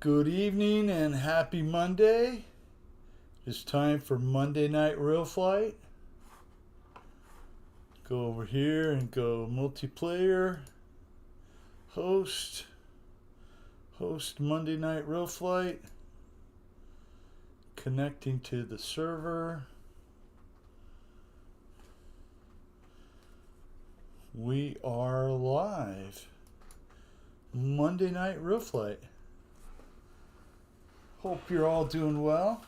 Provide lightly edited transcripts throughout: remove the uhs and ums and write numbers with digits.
Good evening and happy Monday. It's time for Monday Night Real Flight. Go over here and go multiplayer, host Monday Night Real Flight, connecting to the server. We are live. Monday Night Real Flight. Hope you're all doing well.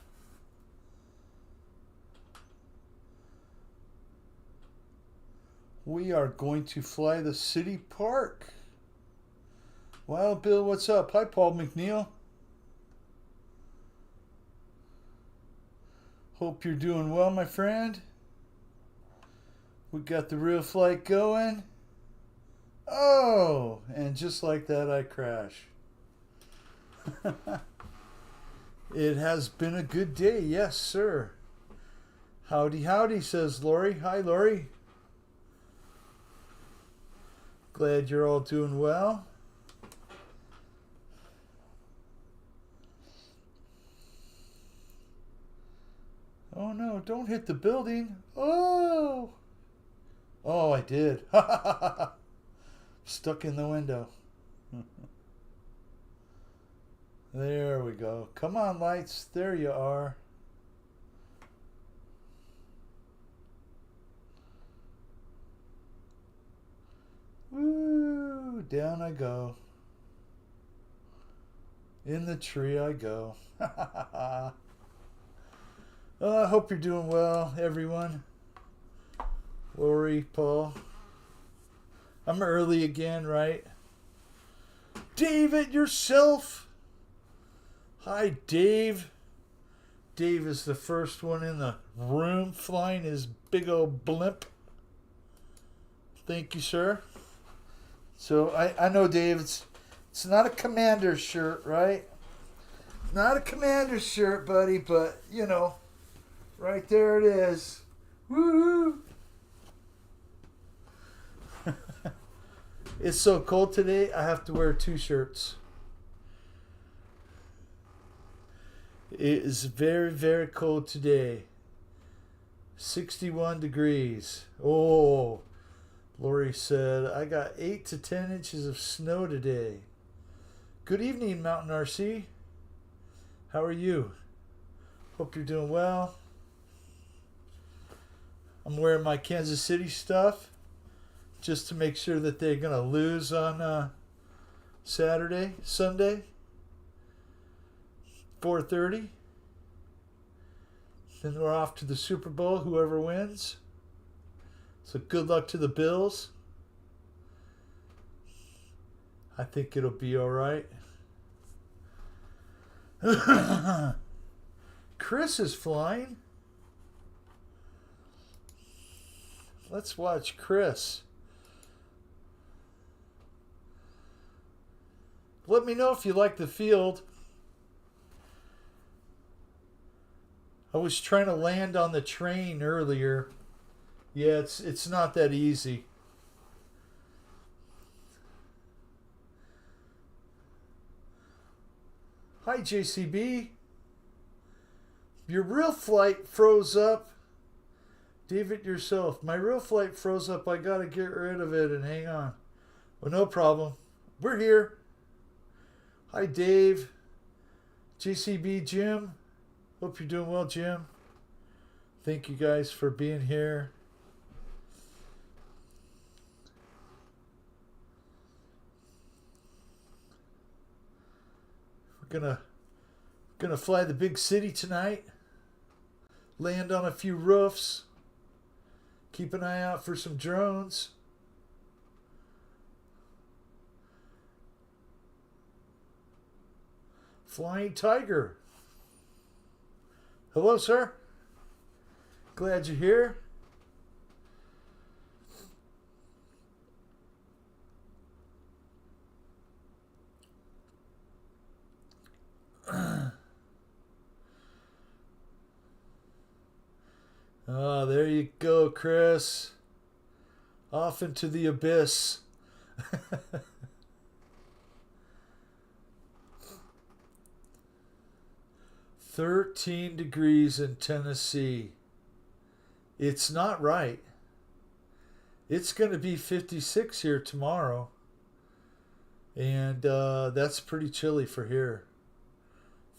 We are going to fly the City Park. Well, Bill, what's up? Hi, Paul McNeil. Hope you're doing well, my friend. We got the real flight going. Oh, and just like that, I crash. It has been a good day, yes, sir. Howdy, howdy, says Lori. Hi, Lori. Glad you're all doing well. Oh no, don't hit the building. Oh! Oh, I did. Stuck in the window. There we go. Come on, lights. There you are. Woo! Down I go. In the tree I go. I hope you're doing well, everyone. Lori, Paul. I'm early again, right? David, yourself. Hi, Dave. Dave is the first one in the room flying his big old blimp. Thank you, sir. So I know, Dave, it's not a commander shirt, right? Not a commander shirt, buddy, but, you know, right there it is. Woo! It's so cold today, I have to wear 2 shirts. It is very, very cold today. 61 degrees. Oh, Lori said, I got 8 to 10 inches of snow today. Good evening, Mountain RC. How are you? Hope you're doing well. I'm wearing my Kansas City stuff just to make sure that they're going to lose on Sunday, 4:30. Then we're off to the Super Bowl, whoever wins. So good luck to the Bills. I think it'll be all right. Chris is flying. Let's watch Chris. Let me know if you like the field. I was trying to land on the train earlier. Yeah, it's not that easy. Hi, JCB. Your real flight froze up. David, yourself. My real flight froze up. I gotta get rid of it and hang on. Well, no problem. We're here. Hi, Dave. JCB, Jim. Hope you're doing well, Jim. Thank you guys for being here. We're gonna fly the big city tonight. Land on a few roofs. Keep an eye out for some drones. Flying Tiger. Hello, sir. Glad you're here. Oh, there you go, Chris. Off into the abyss. 13 degrees in Tennessee. It's not right. It's going to be 56 here tomorrow. And that's pretty chilly for here.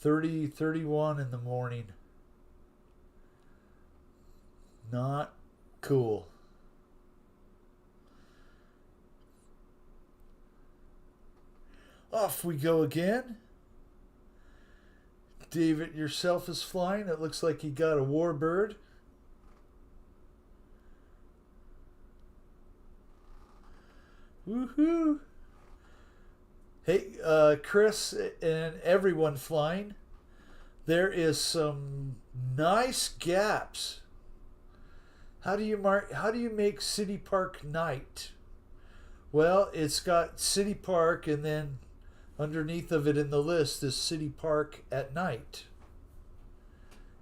30, 31 in the morning. Not cool. Off we go again. David yourself is flying. It looks like he got a warbird. Woohoo! Hey, Chris and everyone flying. There is some nice gaps. How do you make City Park night? Well, it's got City Park, and then underneath of it in the list is City Park at night.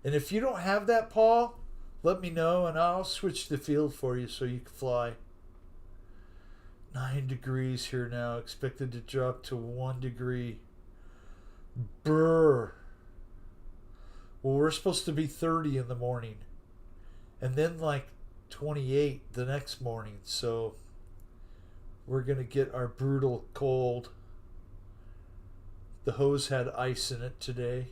And if you don't have that, Paul, let me know and I'll switch the field for you so you can fly. 9 degrees here now, expected to drop to 1 degree. Brr. Well, we're supposed to be 30 in the morning. And then like 28 the next morning. So we're going to get our brutal cold. The hose had ice in it today.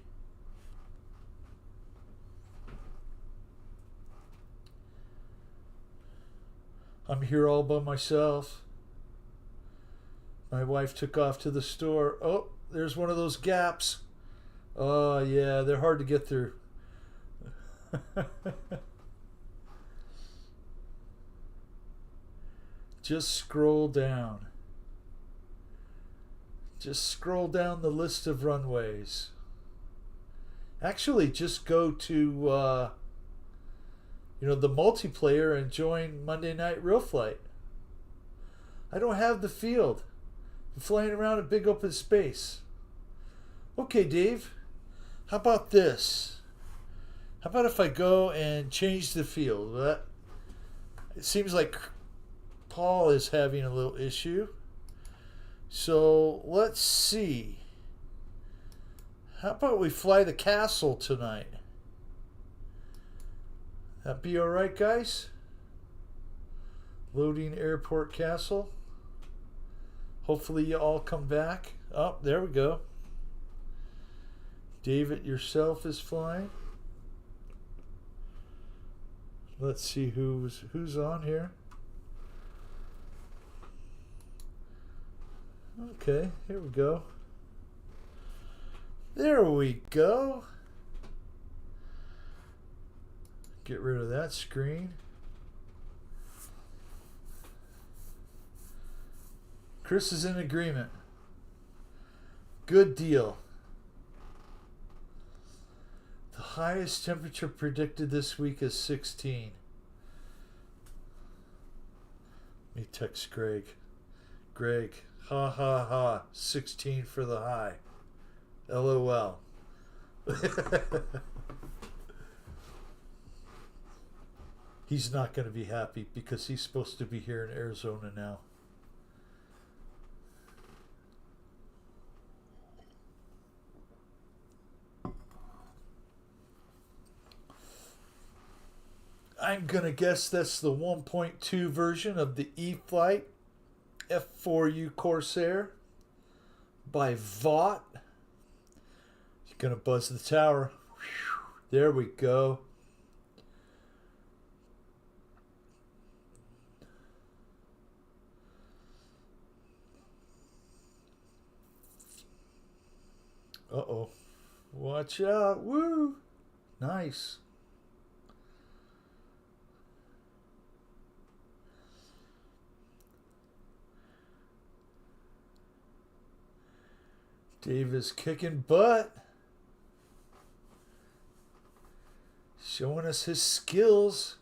I'm here all by myself. My wife took off to the store. Oh, there's one of those gaps. Oh, yeah, they're hard to get through. Just scroll down. Just scroll down the list of runways. Actually, just go to, the multiplayer and join Monday Night Real Flight. I don't have the field. I'm flying around a big open space. Okay, Dave, how about this? How about if I go and change the field? It seems like Paul is having a little issue. So let's see. How about we fly the Castle tonight? That be all right, guys? Loading Airport Castle. Hopefully you all come back. Oh, there we go. David yourself is flying. Let's see who's on here. Okay, here we go. There we go. Get rid of that screen. Chris is in agreement. Good deal. The highest temperature predicted this week is 16. Let me text Greg. Greg, ha ha ha, 16 for the high. LOL. He's not going to be happy because he's supposed to be here in Arizona now. I'm going to guess that's the 1.2 version of the E-Flite F4U Corsair by Vought. He's going to buzz the tower. There we go. Uh-oh. Watch out. Woo! Nice. Dave is kicking butt. Showing us his skills.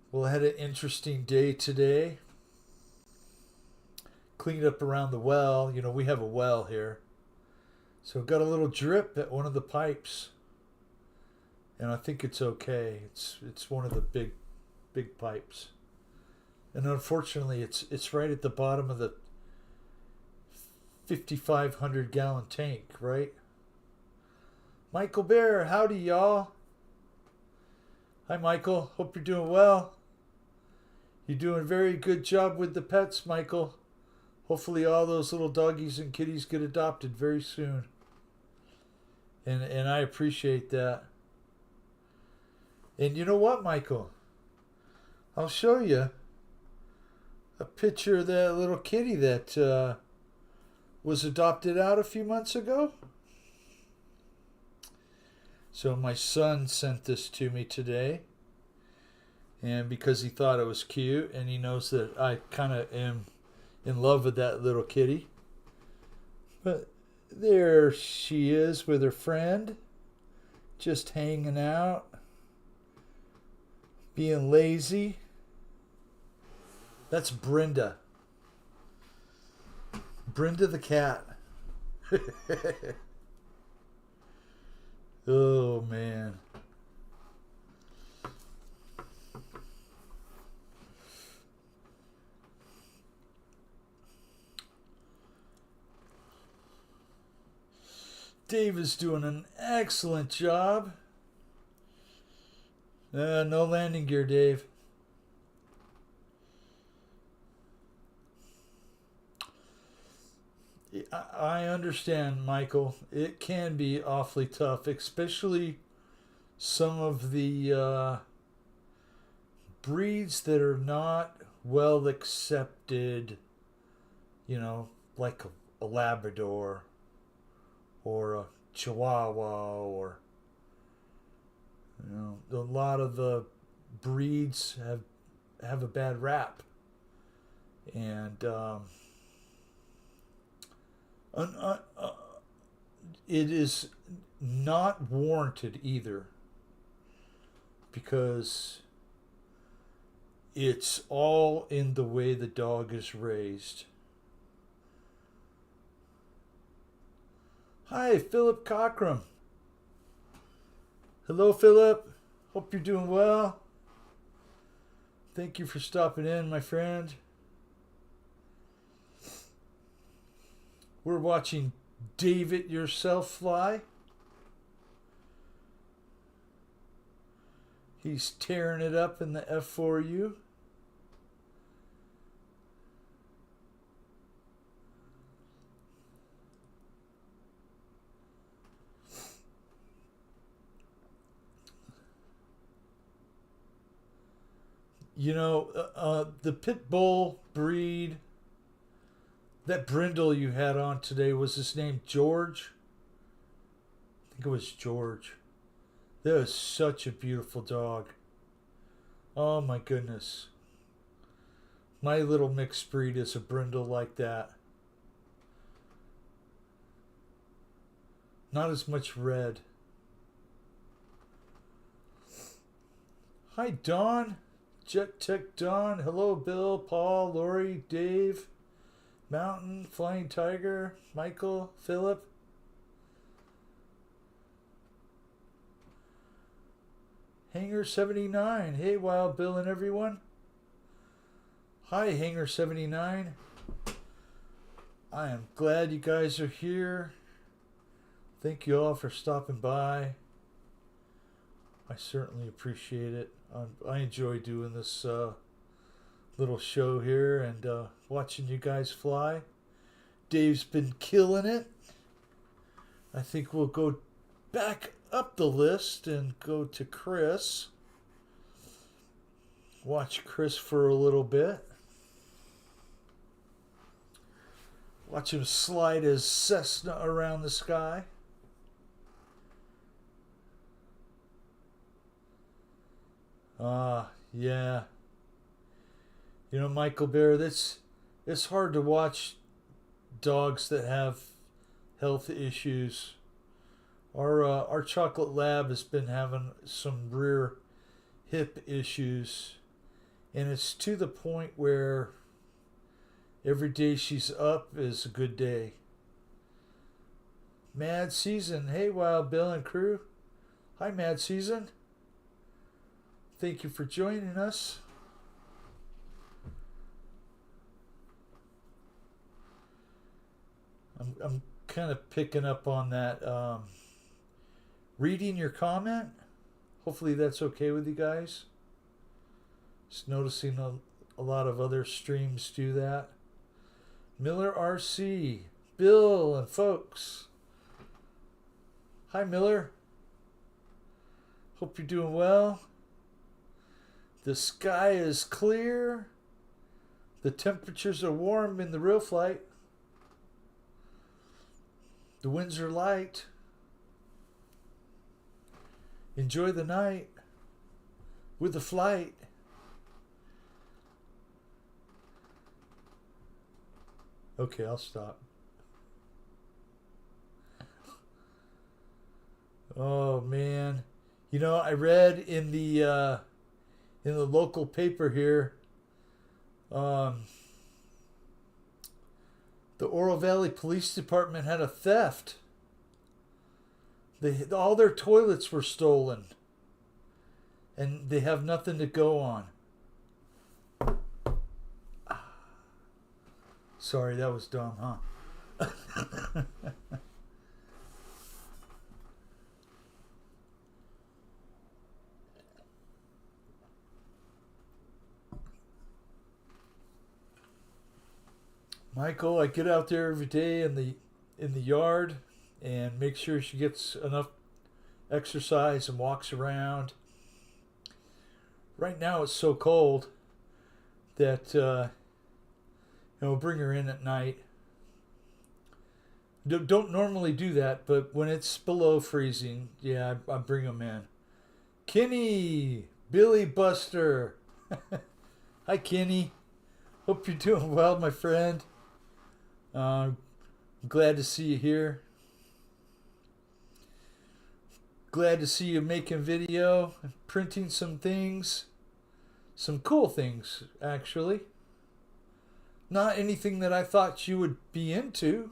Well, I had an interesting day today. Cleaned up around the well. You know, we have a well here. So got a little drip at one of the pipes. and I think it's okay. It's one of the big pipes, and unfortunately, it's right at the bottom of the 5,500 gallon tank, right? Michael Bear, howdy y'all. Hi Michael, hope you're doing well. You're doing a very good job with the pets, Michael. Hopefully all those little doggies and kitties get adopted very soon. And I appreciate that. And you know what, Michael? I'll show you a picture of that little kitty that was adopted out a few months ago. So my son sent this to me today. And because he thought it was cute, and he knows that I kind of am in love with that little kitty. But there she is with her friend, just hanging out, being lazy. That's Brenda. Brenda the cat. Oh, man. Dave is doing an excellent job. No landing gear, Dave. I understand, Michael. It can be awfully tough, especially some of the breeds that are not well accepted, like a Labrador or a Chihuahua, or a lot of the breeds have a bad rap, and it is not warranted either, because it's all in the way the dog is raised. Hi, Philip Cockrum. Hello, Philip. Hope you're doing well. Thank you for stopping in, my friend. We're watching David Yourself fly. He's tearing it up in the F4U. The pit bull breed, that brindle you had on today, was his name George? I think it was George. That was such a beautiful dog. Oh my goodness. My little mixed breed is a brindle like that. Not as much red. Hi, Dawn. Jet Tech Dawn. Hello, Bill, Paul, Lori, Dave, Mountain, Flying Tiger, Michael, Philip. Hanger 79. Hey, Wild Bill and everyone. Hi, Hanger 79. I am glad you guys are here. Thank you all for stopping by. I certainly appreciate it. I enjoy doing this little show here and watching you guys fly. Dave's been killing it. I think we'll go back up the list and go to Chris. Watch Chris for a little bit. Watch him slide his Cessna around the sky. Yeah. Michael Bear, it's hard to watch dogs that have health issues. Our chocolate lab has been having some rear hip issues, and it's to the point where every day she's up is a good day. Mad season. Hey, Wild Bill and crew. Hi, Mad Season. Thank you for joining us. I'm kind of picking up on that. Reading your comment. Hopefully that's okay with you guys. Just noticing a lot of other streams do that. Miller RC, Bill, and folks. Hi, Miller. Hope you're doing well. The sky is clear. The temperatures are warm in the real flight. The winds are light. Enjoy the night with the flight. Okay, I'll stop. Oh man, you know, I read in the local paper here, the Oro Valley Police Department had a theft. All their toilets were stolen, and they have nothing to go on. Sorry, that was dumb, huh? Michael, I get out there every day in the yard and make sure she gets enough exercise and walks around. Right now it's so cold that bring her in at night. Don't normally do that, but when it's below freezing, yeah, I bring them in. Kenny, Billy Buster. Hi, Kenny. Hope you're doing well, my friend. Glad to see you here. Glad to see you making video, printing some things. Some cool things, actually. Not anything that I thought you would be into,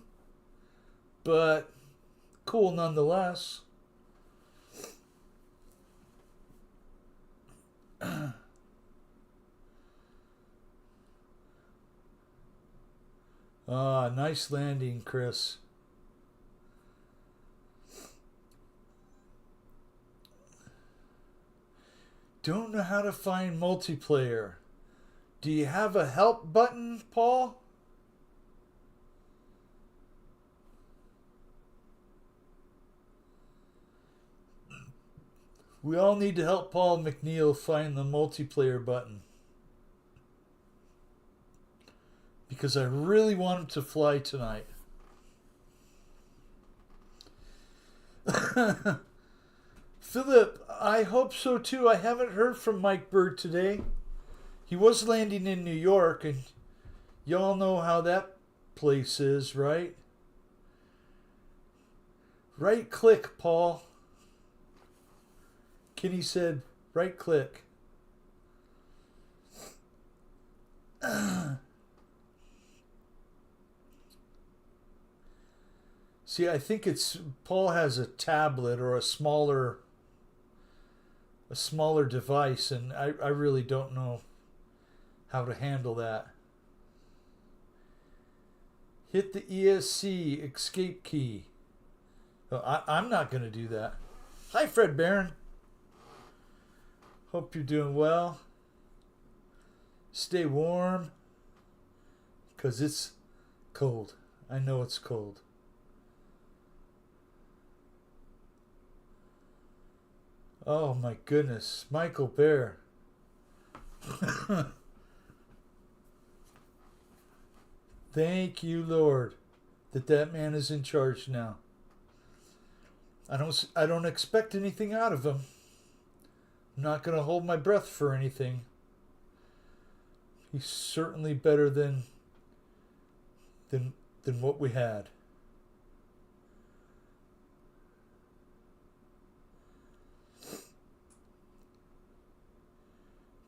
but cool nonetheless. Nice landing, Chris. Don't know how to find multiplayer. Do you have a help button, Paul? We all need to help Paul McNeil find the multiplayer button. Because I really want him to fly tonight. Philip, I hope so too. I haven't heard from Mike Bird today. He was landing in New York, and y'all know how that place is, right? Right click, Paul. Kenny said, right click. See, I think Paul has a tablet or a smaller device, and I really don't know how to handle that. Hit the ESC escape key. Oh, I'm not going to do that. Hi, Fred Barron. Hope you're doing well. Stay warm, because it's cold. I know it's cold. Oh my goodness, Michael Bear. Thank you, Lord, that man is in charge now. I don't expect anything out of him. I'm not going to hold my breath for anything. He's certainly better than what we had.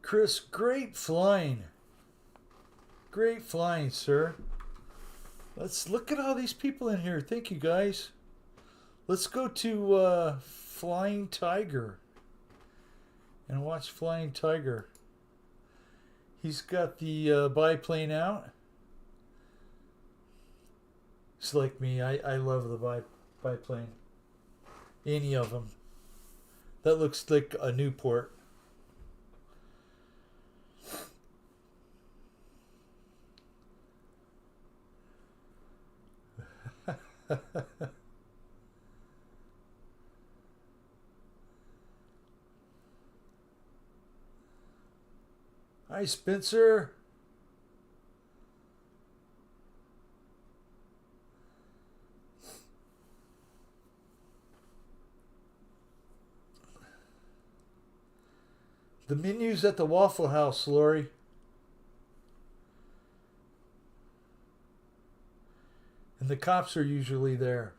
Chris, great flying. Great flying, sir. Let's look at all these people in here. Thank you, guys. Let's go to Flying Tiger and watch Flying Tiger. He's got the biplane out. It's like me. I love the biplane. Any of them. That looks like a Newport. Hi, Spencer. The menu's at the Waffle House, Lori. And the cops are usually there.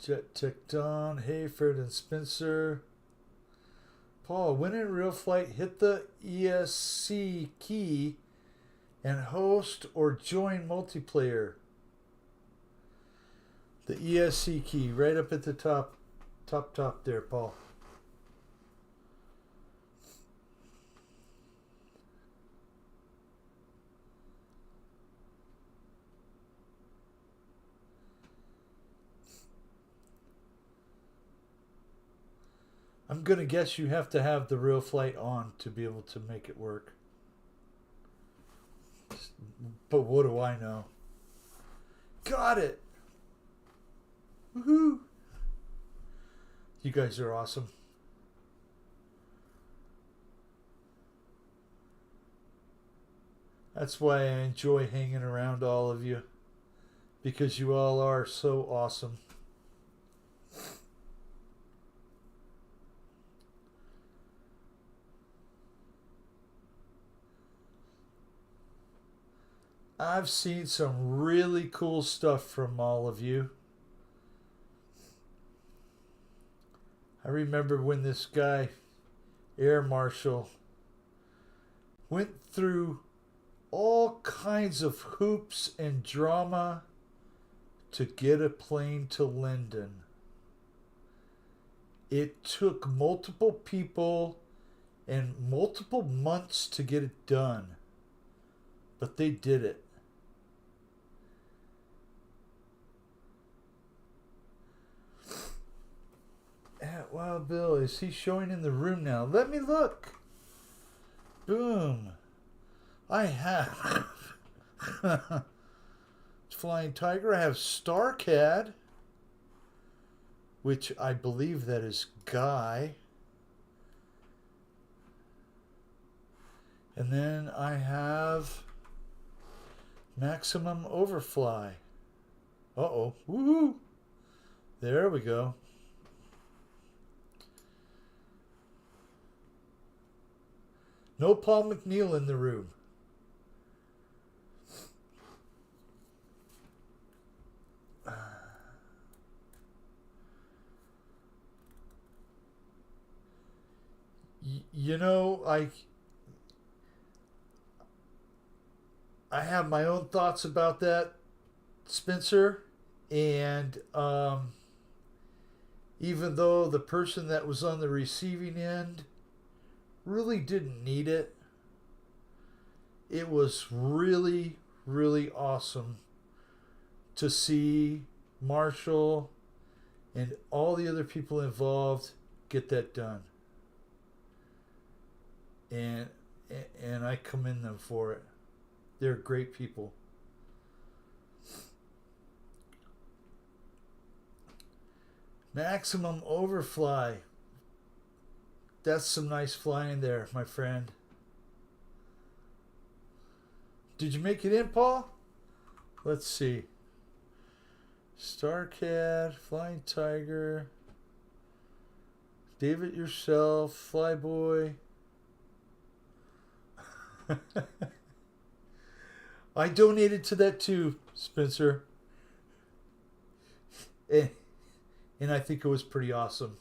Jet ticked on. Hayford and Spencer. Paul, when in real flight, hit the ESC key and host or join multiplayer. The ESC key right up at the top there, Paul. I'm going to guess you have to have the real flight on to be able to make it work. But what do I know? Got it! Woohoo! You guys are awesome. That's why I enjoy hanging around all of you. Because you all are so awesome. I've seen some really cool stuff from all of you. I remember when this guy, Air Marshal, went through all kinds of hoops and drama to get a plane to Linden. It took multiple people and multiple months to get it done, but they did it. Wild Bill, is he showing in the room now? Let me look. Boom. I have Flying Tiger. I have StarCAD, which I believe that is Guy. And then I have Maximum Overfly. Uh-oh. Woohoo. There we go. No Paul McNeil in the room. You know, I have my own thoughts about that, Spencer, and even though the person that was on the receiving end really didn't need it, it was really, really awesome to see Marshall and all the other people involved get that done. And I commend them for it. They're great people. Maximum Overfly. That's some nice flying there, my friend. Did you make it in, Paul? Let's see. Starcat, Flying Tiger, David Yourself, Flyboy. I donated to that too, Spencer. And I think it was pretty awesome.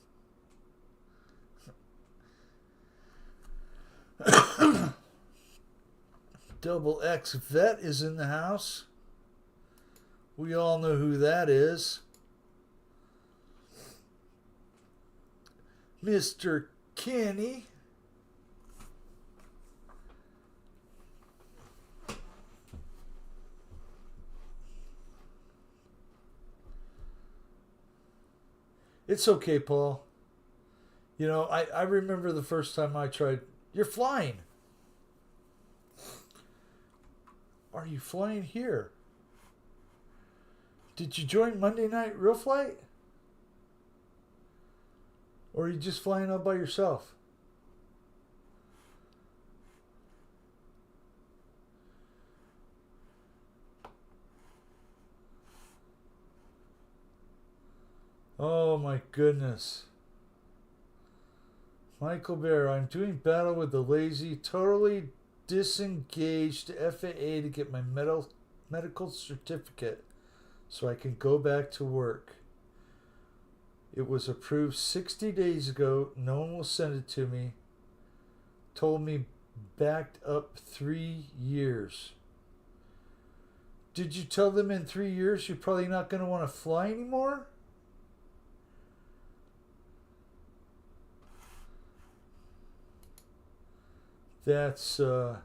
Double X Vet is in the house. We all know who that is. Mr. Kenny. It's okay, Paul. You know, I remember the first time I tried. You're flying. Are you flying here? Did you join Monday Night Real Flight? Or are you just flying all by yourself? Oh my goodness. Michael Bear, I'm doing battle with the lazy, totally disengaged FAA to get my medical certificate so I can go back to work. It was approved 60 days ago. No one will send it to me. Told me backed up 3 years. Did you tell them in 3 years you're probably not going to want to fly anymore? That's, ooh,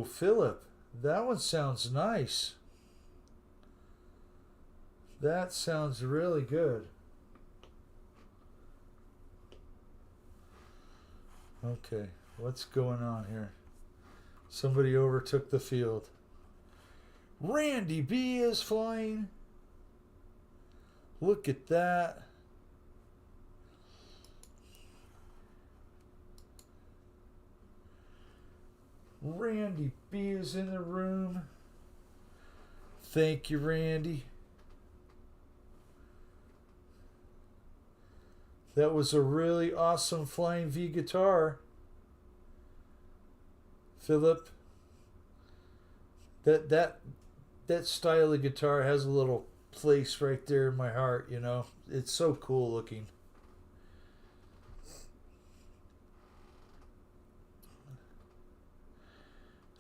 Philip. That one sounds nice. That sounds really good. Okay, what's going on here? Somebody overtook the field. Randy B is flying. Look at that. Randy B is in the room. Thank you, Randy. That was a really awesome Flying V guitar. Philip. That style of guitar has a little place right there in my heart, you know. It's so cool looking.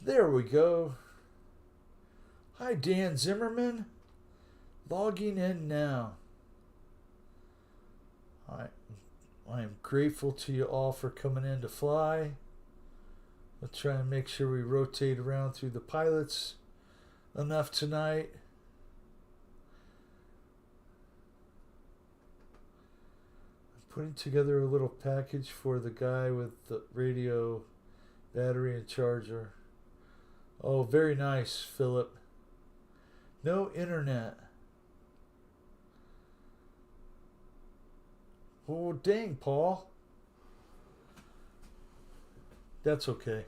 There we go. Hi, Dan Zimmerman. Logging in now. I am grateful to you all for coming in to fly. Let's try and make sure we rotate around through the pilots enough tonight. I'm putting together a little package for the guy with the radio, battery, and charger. Oh, very nice, Philip. No internet. Oh, dang, Paul. That's okay.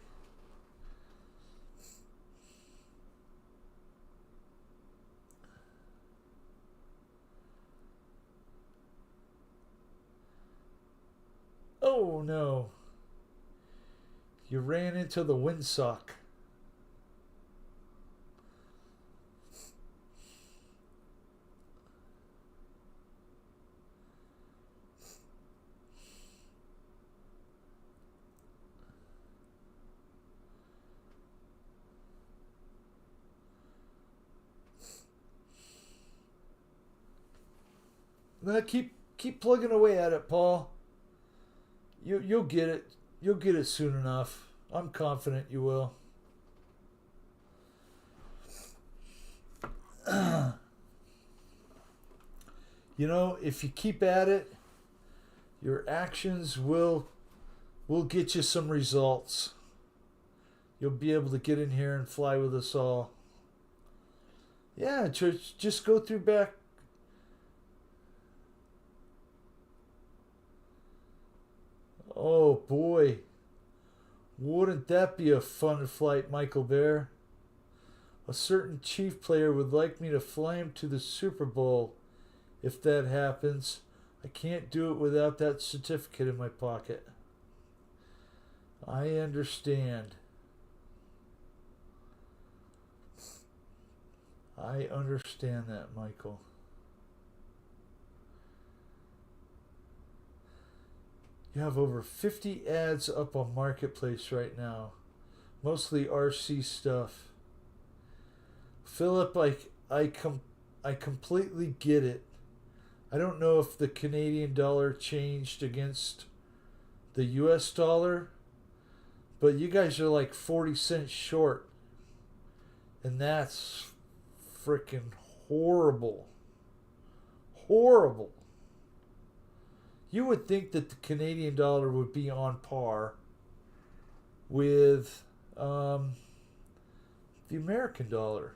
Oh, no. You ran into the windsock. Now keep plugging away at it, Paul. You'll get it. You'll get it soon enough. I'm confident you will. You know, if you keep at it, your actions will get you some results. You'll be able to get in here and fly with us all. Yeah, just go through back. Oh boy, wouldn't that be a fun flight, Michael Bear? A certain chief player would like me to fly him to the Super Bowl. If that happens, I can't do it without that certificate in my pocket. I understand. I understand that, Michael. You have over 50 ads up on Marketplace right now. Mostly RC stuff. Philip, I completely get it. I don't know if the Canadian dollar changed against the US dollar, but you guys are like 40 cents short. And that's freaking horrible. Horrible. You would think that the Canadian dollar would be on par with the American dollar.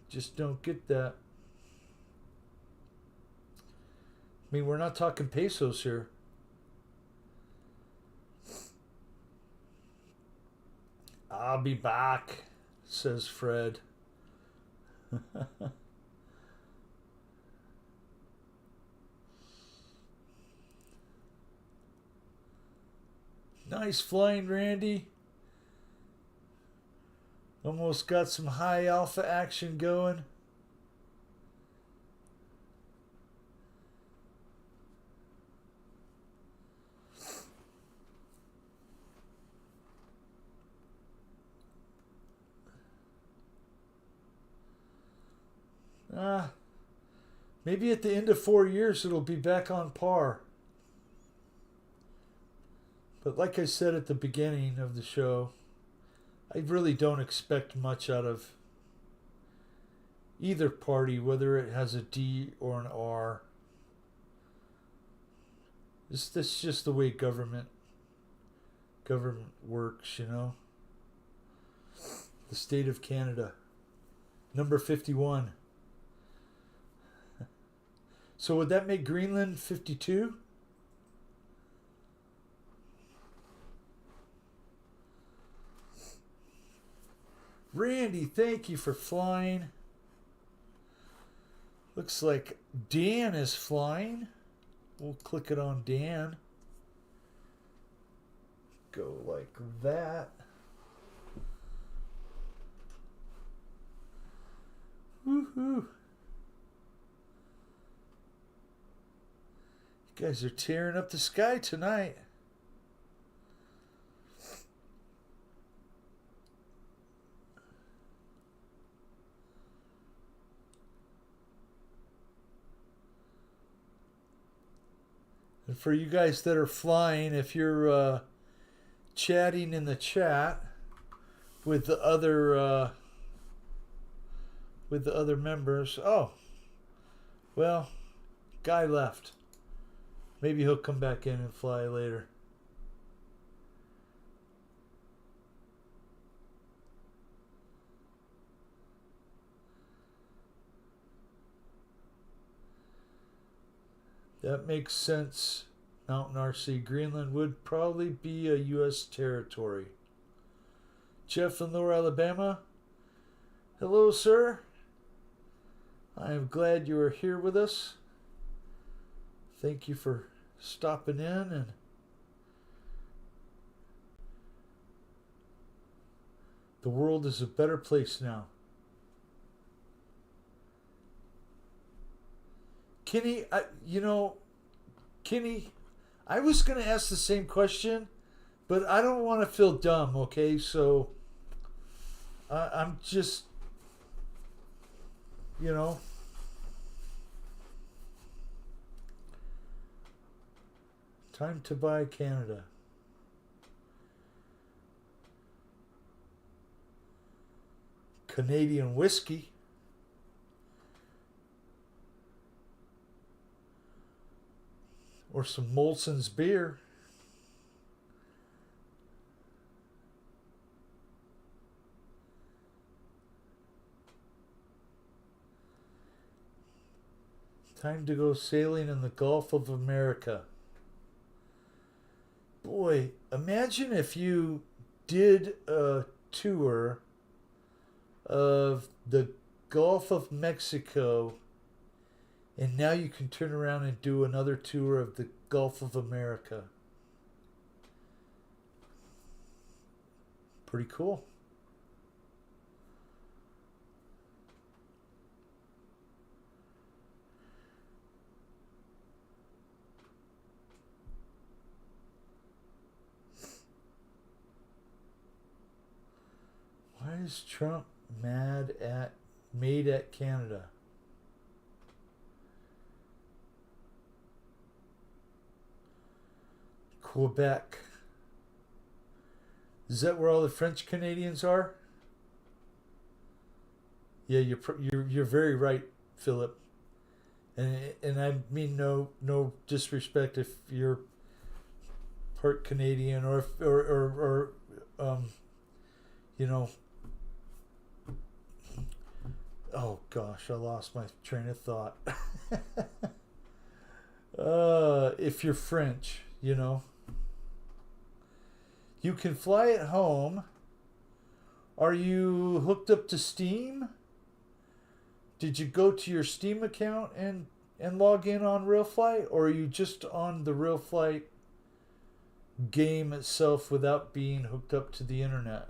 Just don't get that. I mean, we're not talking pesos here. I'll be back, says Fred. Nice flying, Randy. Almost got some high alpha action going. Maybe at the end of 4 years it'll be back on par. But like I said at the beginning of the show, I really don't expect much out of either party, whether it has a D or an R. This is just the way government works, you know. The state of Canada, number 51. So would that make Greenland 52? Randy, thank you for flying. Looks like Dan is flying. We'll click it on Dan. Go like that. Woohoo. You guys are tearing up the sky tonight. And for you guys that are flying, if you're chatting in the chat with the other members, oh, well, guy left. Maybe he'll come back in and fly later. That makes sense. Mountain RC. Greenland would probably be a U.S. territory. Jeff in Lower Alabama. Hello, sir. I am glad you are here with us. Thank you for stopping in, and the world is a better place now. Kenny, Kenny, I was going to ask the same question, but I don't want to feel dumb, okay? So I'm just, time to buy Canada. Canadian whiskey. Or some Molson's beer. Time to go sailing in the Gulf of America. Boy, imagine if you did a tour of the Gulf of Mexico, and now you can turn around and do another tour of the Gulf of America. Pretty cool. Why is Trump made at Canada? Quebec. Is that where all the French Canadians are? Yeah, you're very right, Philip. And I mean no disrespect if you're part Canadian or you know. Oh gosh, I lost my train of thought. If you're French, you can fly at home. Are you hooked up to Steam? Did you go to your Steam account and log in on RealFlight, or are you just on the RealFlight game itself without being hooked up to the internet?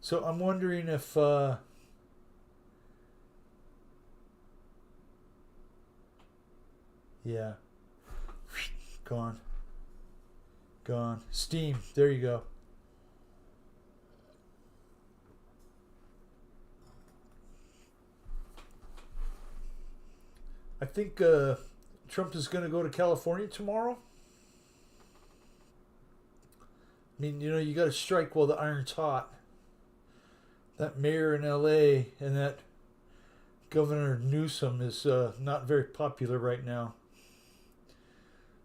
So I'm wondering if yeah, gone. Steam, there you go. I think Trump is going to go to California tomorrow. I mean, you got to strike while the iron's hot. That mayor in LA and that Governor Newsom is not very popular right now.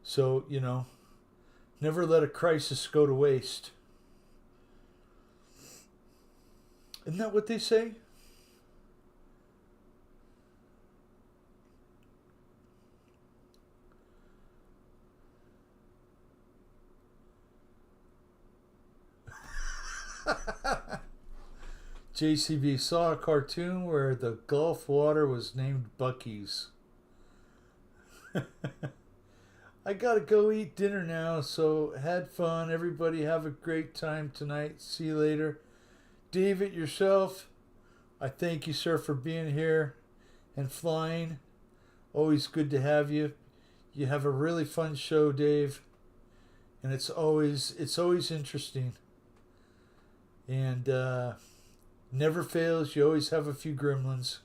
So, never let a crisis go to waste. Isn't that what they say? JCB saw a cartoon where the Gulf water was named Buc-ee's. I gotta go eat dinner now, so had fun. Everybody have a great time tonight. See you later. David, yourself, I thank you, sir, for being here and flying. Always good to have you. You have a really fun show, Dave, and it's always interesting. And never fails. You always have a few gremlins,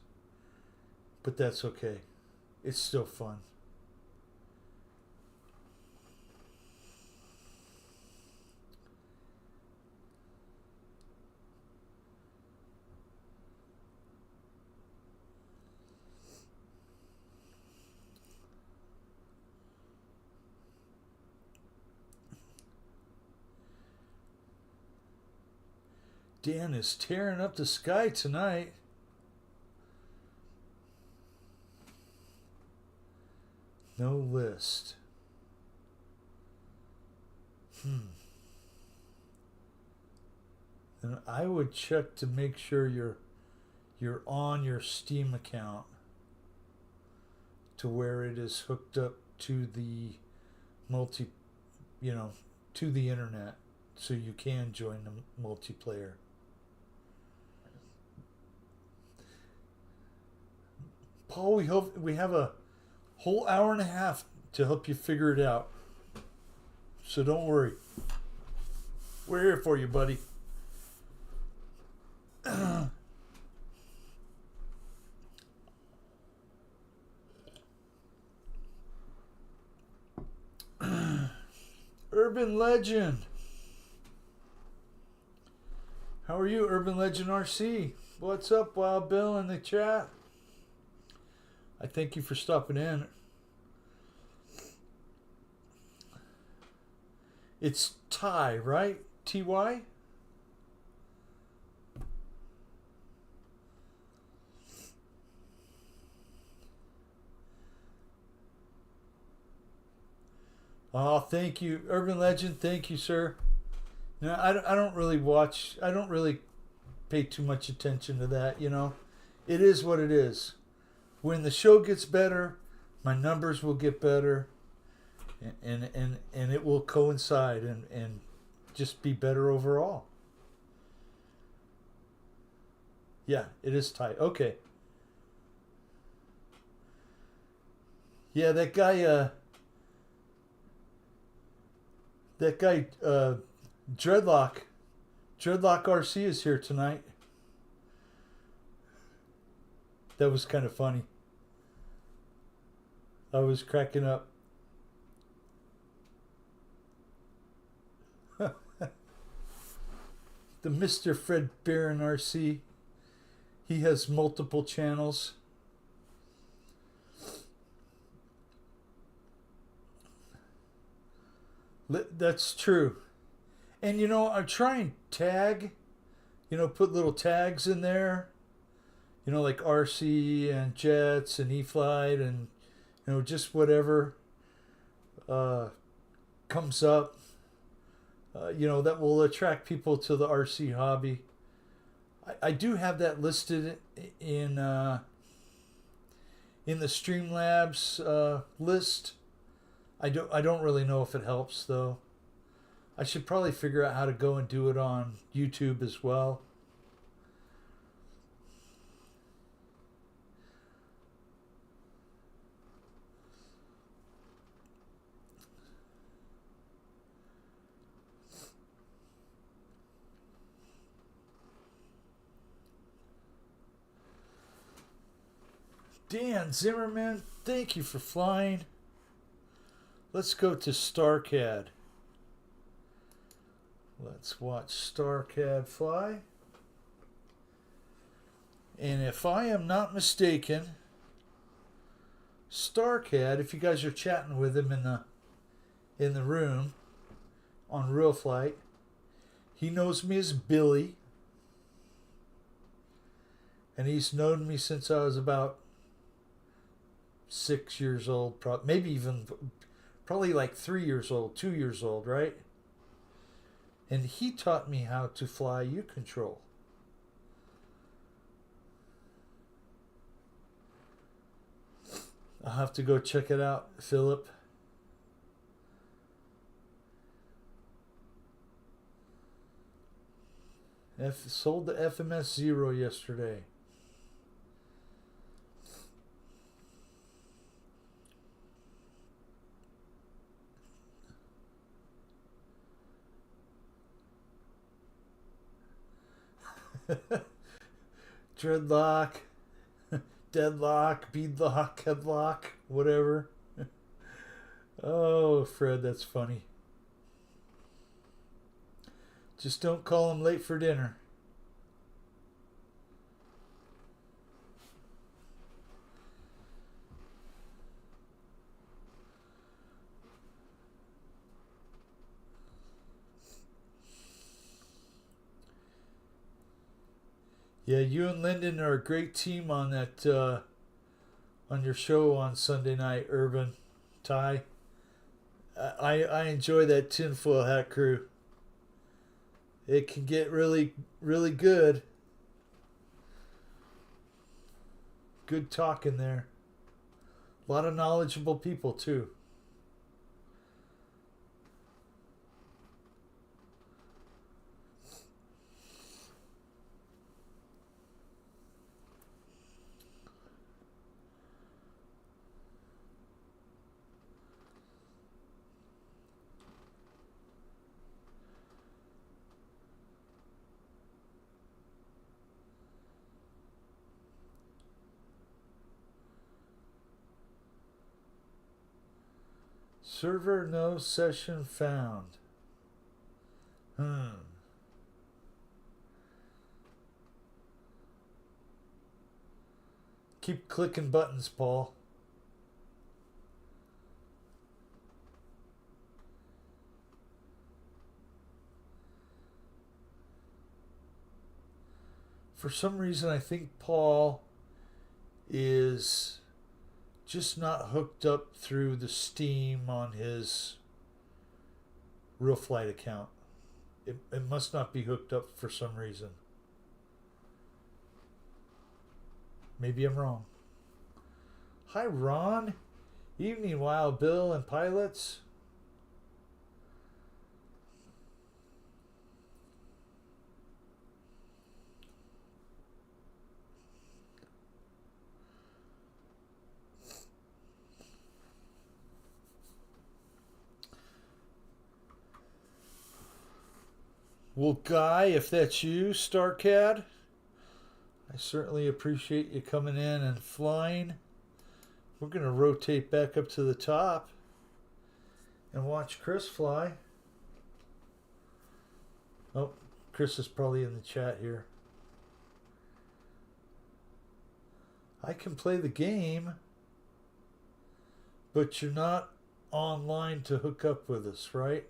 but that's okay. It's still fun. Dan is tearing up the sky tonight. No list. And I would check to make sure you're on your Steam account to where it is hooked up to the multi, to the internet, so you can join the multiplayer. Paul, we hope we have a whole hour and a half to help you figure it out. So don't worry. We're here for you, buddy. Urban Legend. How are you, Urban Legend RC? What's up, Wild Bill, in the chat? I thank you for stopping in. It's Ty, right? TY? Oh, thank you, Urban Legend. Thank you, sir. No, I don't really watch. I don't really pay too much attention to that. It is what it is. When the show gets better, my numbers will get better, and it will coincide and just be better overall. Yeah, it is tight. Okay. Yeah, that guy, Dreadlock, Dreadlock RC is here tonight. That was kind of funny. I was cracking up. The Mr. Fred Barron RC. He has multiple channels. That's true. And I try and tag, put little tags in there, like RC and Jets and E-Flight and, just whatever comes up, that will attract people to the RC hobby. I do have that listed in the Streamlabs list. I don't really know if it helps though. I should probably figure out how to go and do it on YouTube as well. Dan Zimmerman, thank you for flying. Let's go to StarCAD. Let's watch StarCAD fly. And if I am not mistaken, StarCAD, if you guys are chatting with him in the room on Real Flight, he knows me as Billy. And he's known me since I was about 6 years old, probably like 3 years old, 2 years old, right? And he taught me how to fly U-Control. I'll have to go check it out, Philip. Sold the FMS Zero yesterday. Dreadlock, deadlock, beadlock, headlock, whatever. Oh, Fred, that's funny. Just don't call him late for dinner. Yeah, you and Lyndon are a great team on that on your show on Sunday night, Urban. Ty. I enjoy that tinfoil hat crew. It can get really, really good. Good talking there. A lot of knowledgeable people too. Server no session found. Keep clicking buttons, Paul. For some reason, I think Paul is just not hooked up through the Steam on his Real Flight account. It must not be hooked up for some reason. Maybe I'm wrong. Hi, Ron. Evening, Wild Bill and pilots. Well, Guy, if that's you, StarCad, I certainly appreciate you coming in and flying. We're going to rotate back up to the top and watch Chris fly. Oh, Chris is probably in the chat here. I can play the game, but you're not online to hook up with us, right?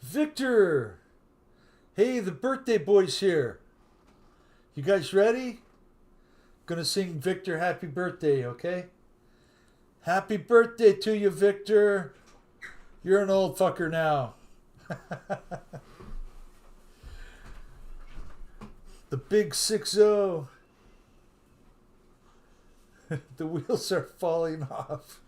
Victor! Hey, the birthday boy's here. You guys ready? Gonna sing Victor happy birthday, okay? Happy birthday to you, Victor. You're an old fucker now. The big 6-0. The wheels are falling off.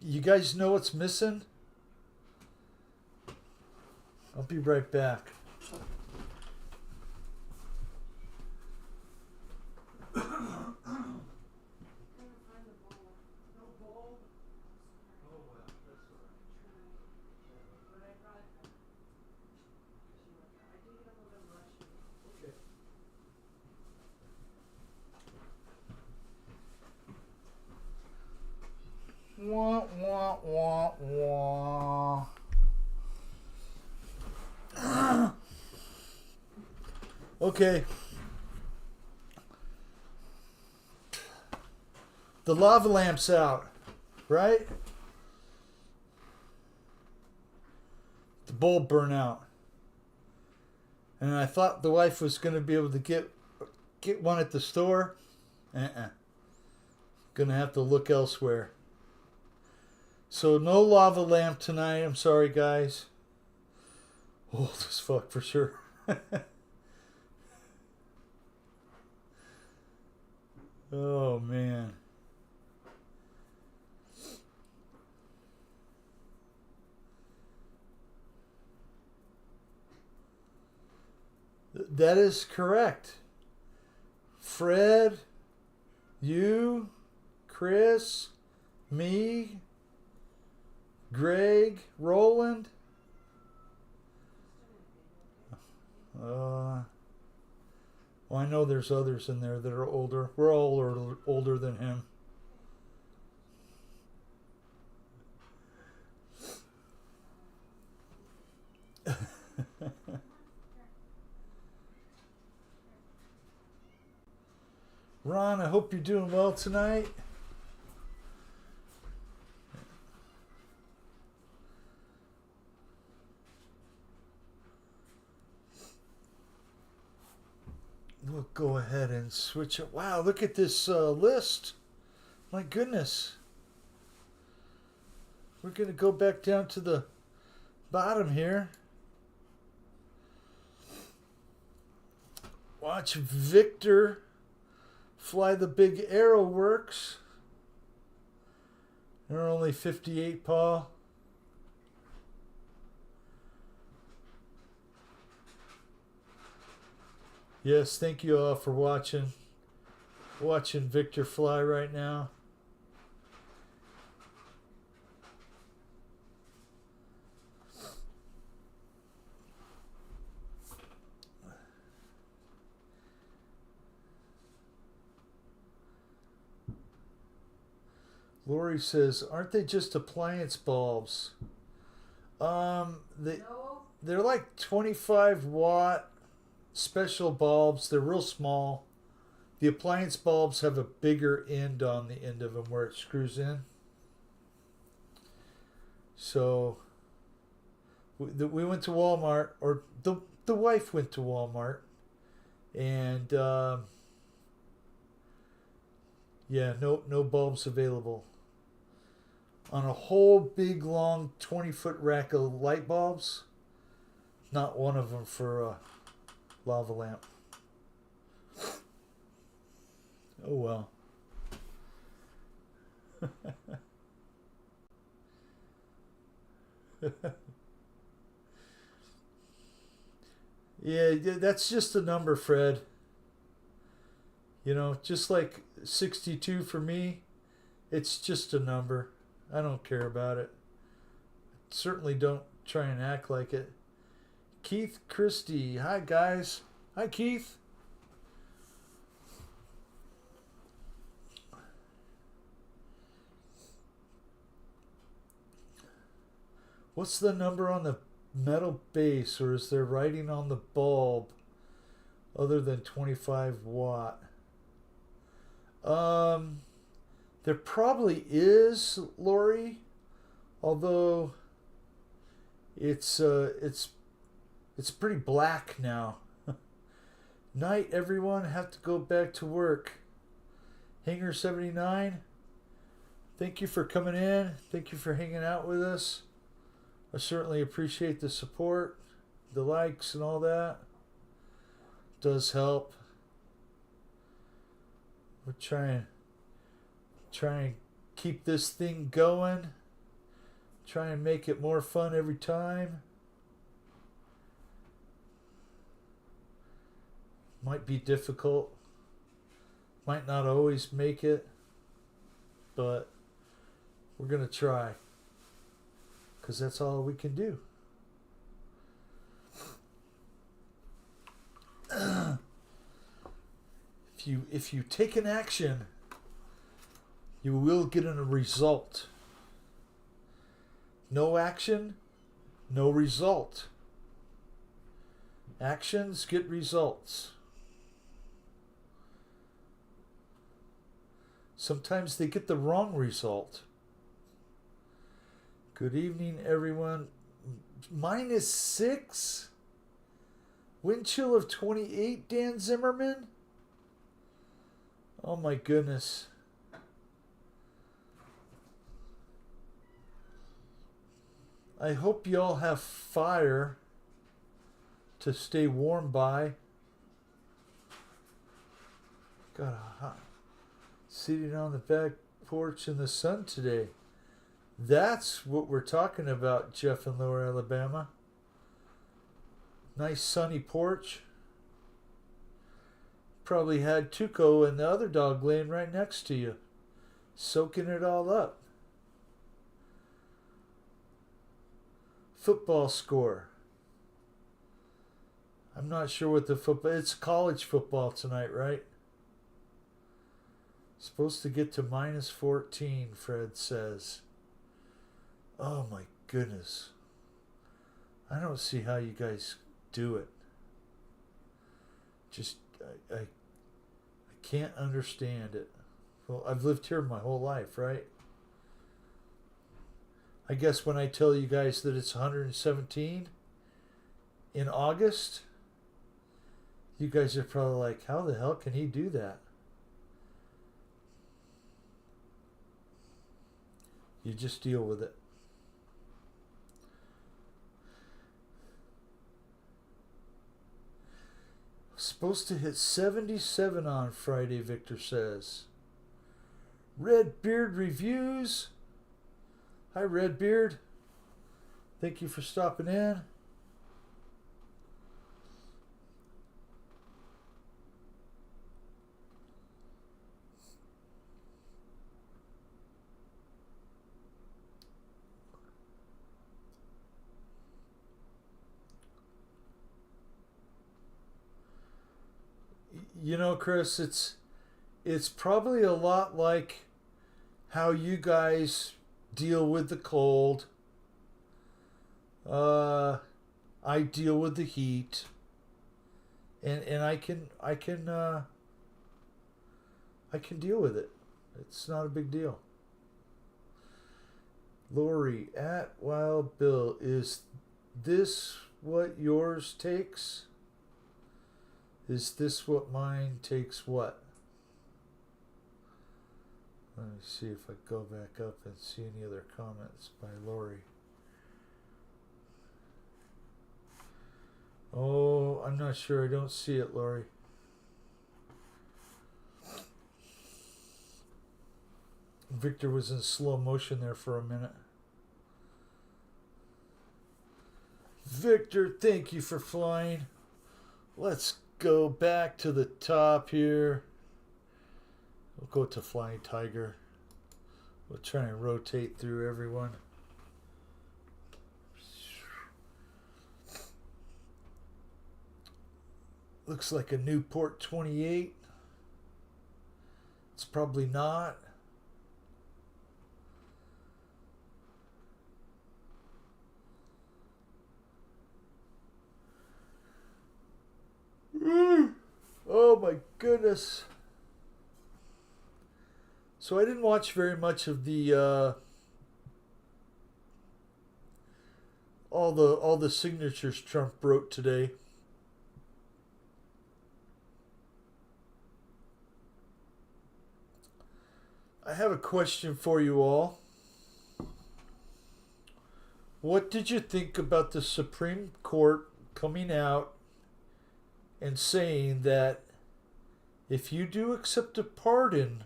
You guys know what's missing? I'll be right back. Wah, wah, wah, wah. Okay. The lava lamp's out, right? The bulb burnt out. And I thought the wife was going to be able to get one at the store. Gonna have to look elsewhere. So no lava lamp tonight. I'm sorry, guys. Old as fuck for sure. Oh, man. That is correct. Fred, you, Chris, me, Greg, Roland. Well, I know there's others in there that are older. We're all older than him. Ron, I hope you're doing well tonight. We'll go ahead and switch it. Wow, look at this list. My goodness. We're going to go back down to the bottom here. Watch Victor fly the big Arrow Works. They're only 58, Paul. Yes, thank you all for watching. Watching Victor fly right now. Lori says, aren't they just appliance bulbs? They're like 25 watt special bulbs. They're real small. The appliance bulbs have a bigger end on the end of them where it screws in. So We went to Walmart, or the wife went to Walmart, and yeah, no bulbs available. On a whole big long 20-foot rack of light bulbs, not one of them for a lava lamp. Oh well. Yeah, that's just a number, Fred. You know, just like 62 for me, it's just a number. I don't care about it. Certainly don't try and act like it. Keith Christie. Hi, guys. Hi, Keith. What's the number on the metal base, or is there writing on the bulb other than 25 watt? There probably is, Lori, although it's pretty black now. Night, everyone. Have to go back to work. Hanger 79. Thank you for coming in. Thank you for hanging out with us. I certainly appreciate the support, the likes, and all that. It does help. We're trying to keep this thing going. Try and make it more fun every time. Might be difficult. Might not always make it. But we're going to try. Because that's all we can do. If you take an action, you will get a result. No action, no result. Actions get results. Sometimes they get the wrong result. Good evening, everyone. -6. Wind chill of 28, Dan Zimmerman. Oh my goodness. I hope y'all have fire to stay warm by. Got a hot sitting on the back porch in the sun today. That's what we're talking about, Jeff in Lower Alabama. Nice sunny porch. Probably had Tuco and the other dog laying right next to you, soaking it all up. Football score. I'm not sure what the football... It's college football tonight, right? Supposed to get to -14, Fred says. Oh my goodness. I don't see how you guys do it. Just, I can't understand it. Well, I've lived here my whole life, right? I guess when I tell you guys that it's 117 in August, you guys are probably like, how the hell can he do that? You just deal with it. Supposed to hit 77 on Friday, Victor says. Redbeard Reviews. Hi, Redbeard. Thank you for stopping in. You know, Chris, it's probably a lot like how you guys deal with the cold. I deal with the heat, and I can deal with it. It's not a big deal. Lori at Wild Bill is this what yours takes? Is this what mine takes what? Let me see if I go back up and see any other comments by Lori. Oh, I'm not sure. I don't see it, Lori. Victor was in slow motion there for a minute. Victor, thank you for flying. Let's go back to the top here. We'll go to Flying Tiger. We'll try and rotate through everyone. Looks like a Newport 28. It's probably not. Oh my goodness. So I didn't watch very much of the all the signatures Trump wrote today. I have a question for you all. What did you think about the Supreme Court coming out and saying that if you do accept a pardon,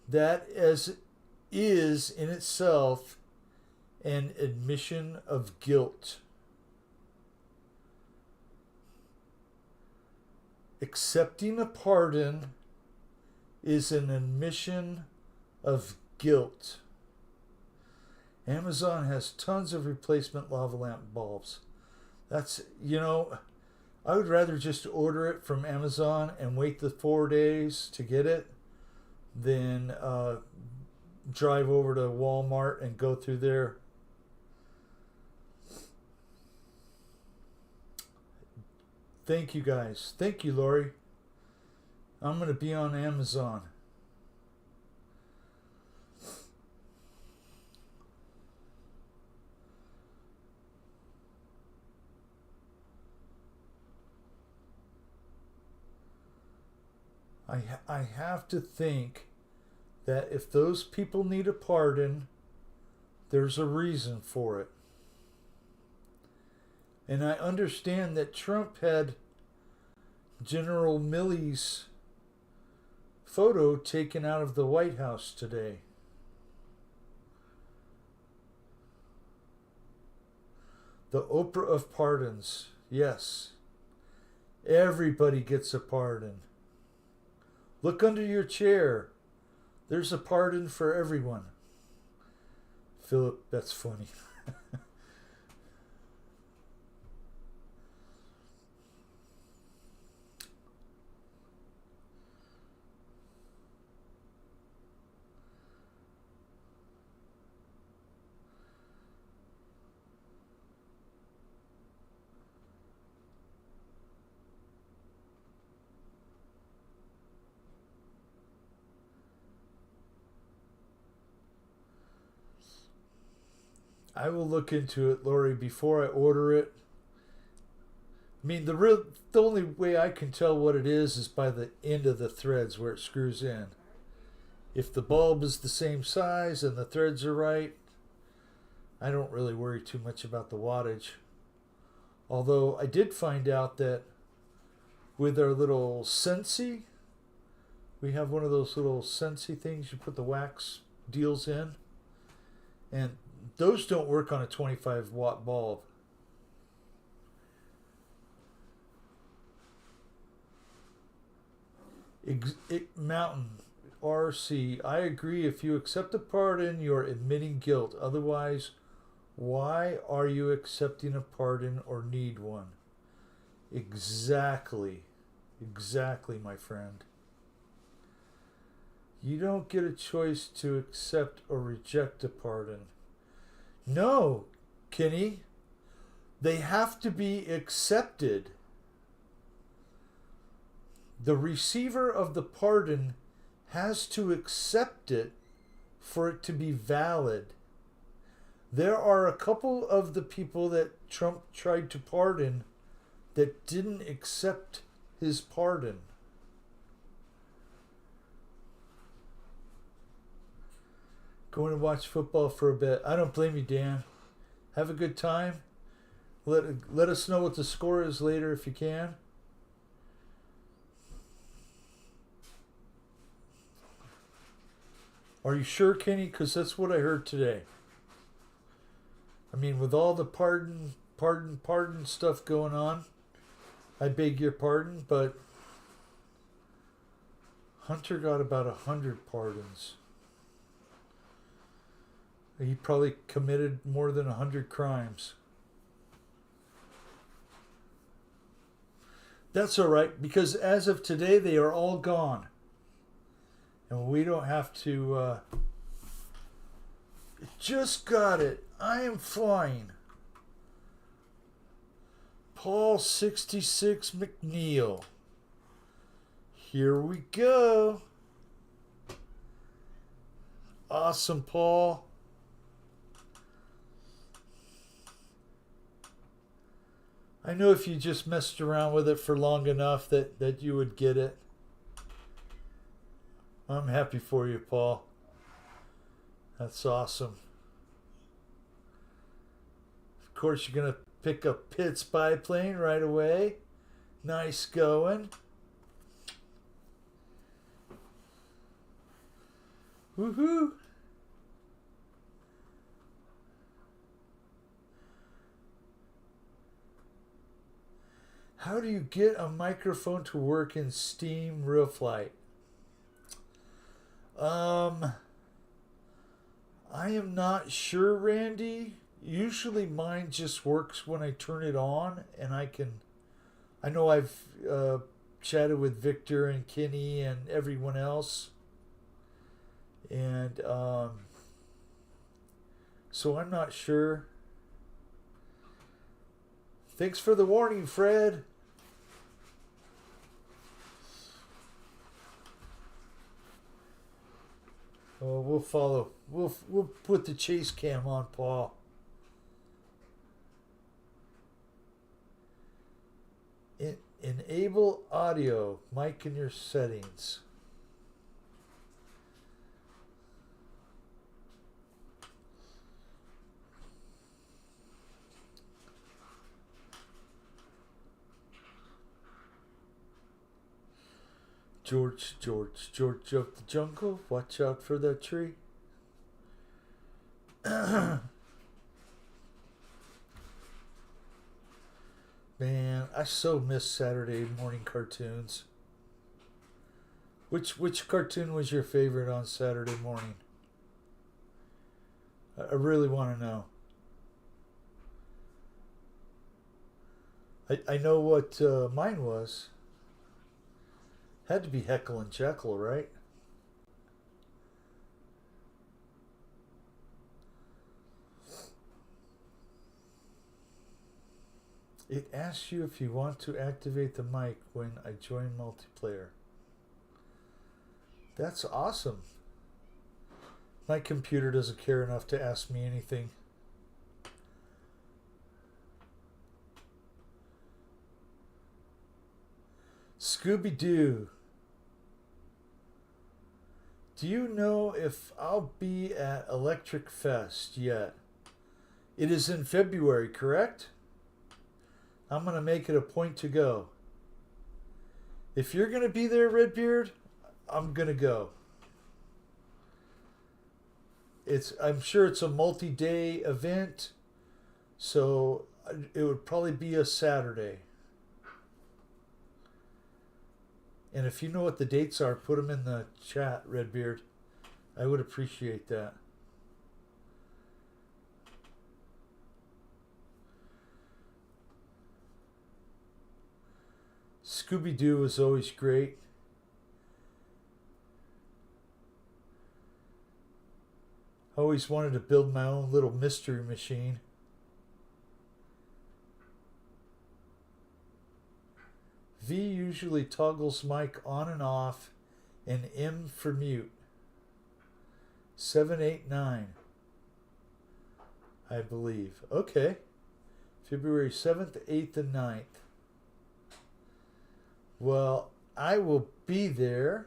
that is in itself an admission of guilt? Accepting a pardon is an admission of guilt. Amazon has tons of replacement lava lamp bulbs. That's, I would rather just order it from Amazon and wait the 4 days to get it than drive over to Walmart and go through there. Thank you guys. Thank you, Lori. I'm going to be on Amazon. I have to think that if those people need a pardon, there's a reason for it. And I understand that Trump had General Milley's photo taken out of the White House today. The Oprah of pardons. Yes. Everybody gets a pardon. Look under your chair. There's a pardon for everyone. Philip, that's funny. I will look into it, Lori, before I order it. I mean, the only way I can tell what it is by the end of the threads where it screws in. If the bulb is the same size and the threads are right, I don't really worry too much about the wattage. Although I did find out that with our little Scentsy, we have one of those little Scentsy things you put the wax deals in, and those don't work on a 25 watt bulb. Mountain RC, I agree. If you accept a pardon, you're admitting guilt. Otherwise, why are you accepting a pardon or need one? Exactly. Exactly, my friend. You don't get a choice to accept or reject a pardon. No, Kenny. They have to be accepted. The receiver of the pardon has to accept it for it to be valid. There are a couple of the people that Trump tried to pardon that didn't accept his pardon. Going to watch football for a bit. I don't blame you, Dan. Have a good time. Let us know what the score is later if you can. Are you sure, Kenny? Because that's what I heard today. I mean, with all the pardon stuff going on, I beg your pardon, but Hunter got about 100 pardons. He probably committed more than 100 crimes. That's all right, because as of today, they are all gone. And we don't have to... just got it. I am flying. Paul 66 McNeil. Here we go. Awesome, Paul. I know if you just messed around with it for long enough that you would get it. I'm happy for you, Paul. That's awesome. Of course, you're going to pick up Pitt's biplane right away. Nice going. Woohoo! How do you get a microphone to work in Steam RealFlight? I am not sure, Randy. Usually mine just works when I turn it on, and I know I've chatted with Victor and Kenny and everyone else, and so I'm not sure. Thanks for the warning, Fred. Oh, we'll follow. We'll put the chase cam on, Paul. Enable audio mic in your settings. George of the jungle, watch out for that tree. Man, I so miss Saturday morning cartoons. Which cartoon was your favorite on Saturday morning? I really want to know. I know what mine was. Had to be Heckle and Jekyll, right? It asks you if you want to activate the mic when I join multiplayer. That's awesome. My computer doesn't care enough to ask me anything. Scooby-Doo. Do you know if I'll be at Electric Fest yet? It is in February, correct? I'm going to make it a point to go. If you're going to be there, Redbeard, I'm going to go. I'm sure it's a multi-day event, so it would probably be a Saturday. And if you know what the dates are, put them in the chat, Redbeard. I would appreciate that. Scooby-Doo was always great. I always wanted to build my own little mystery machine. V usually toggles mic on and off, and M for mute. 789. I believe. Okay. February 7th, 8th, and 9th. Well, I will be there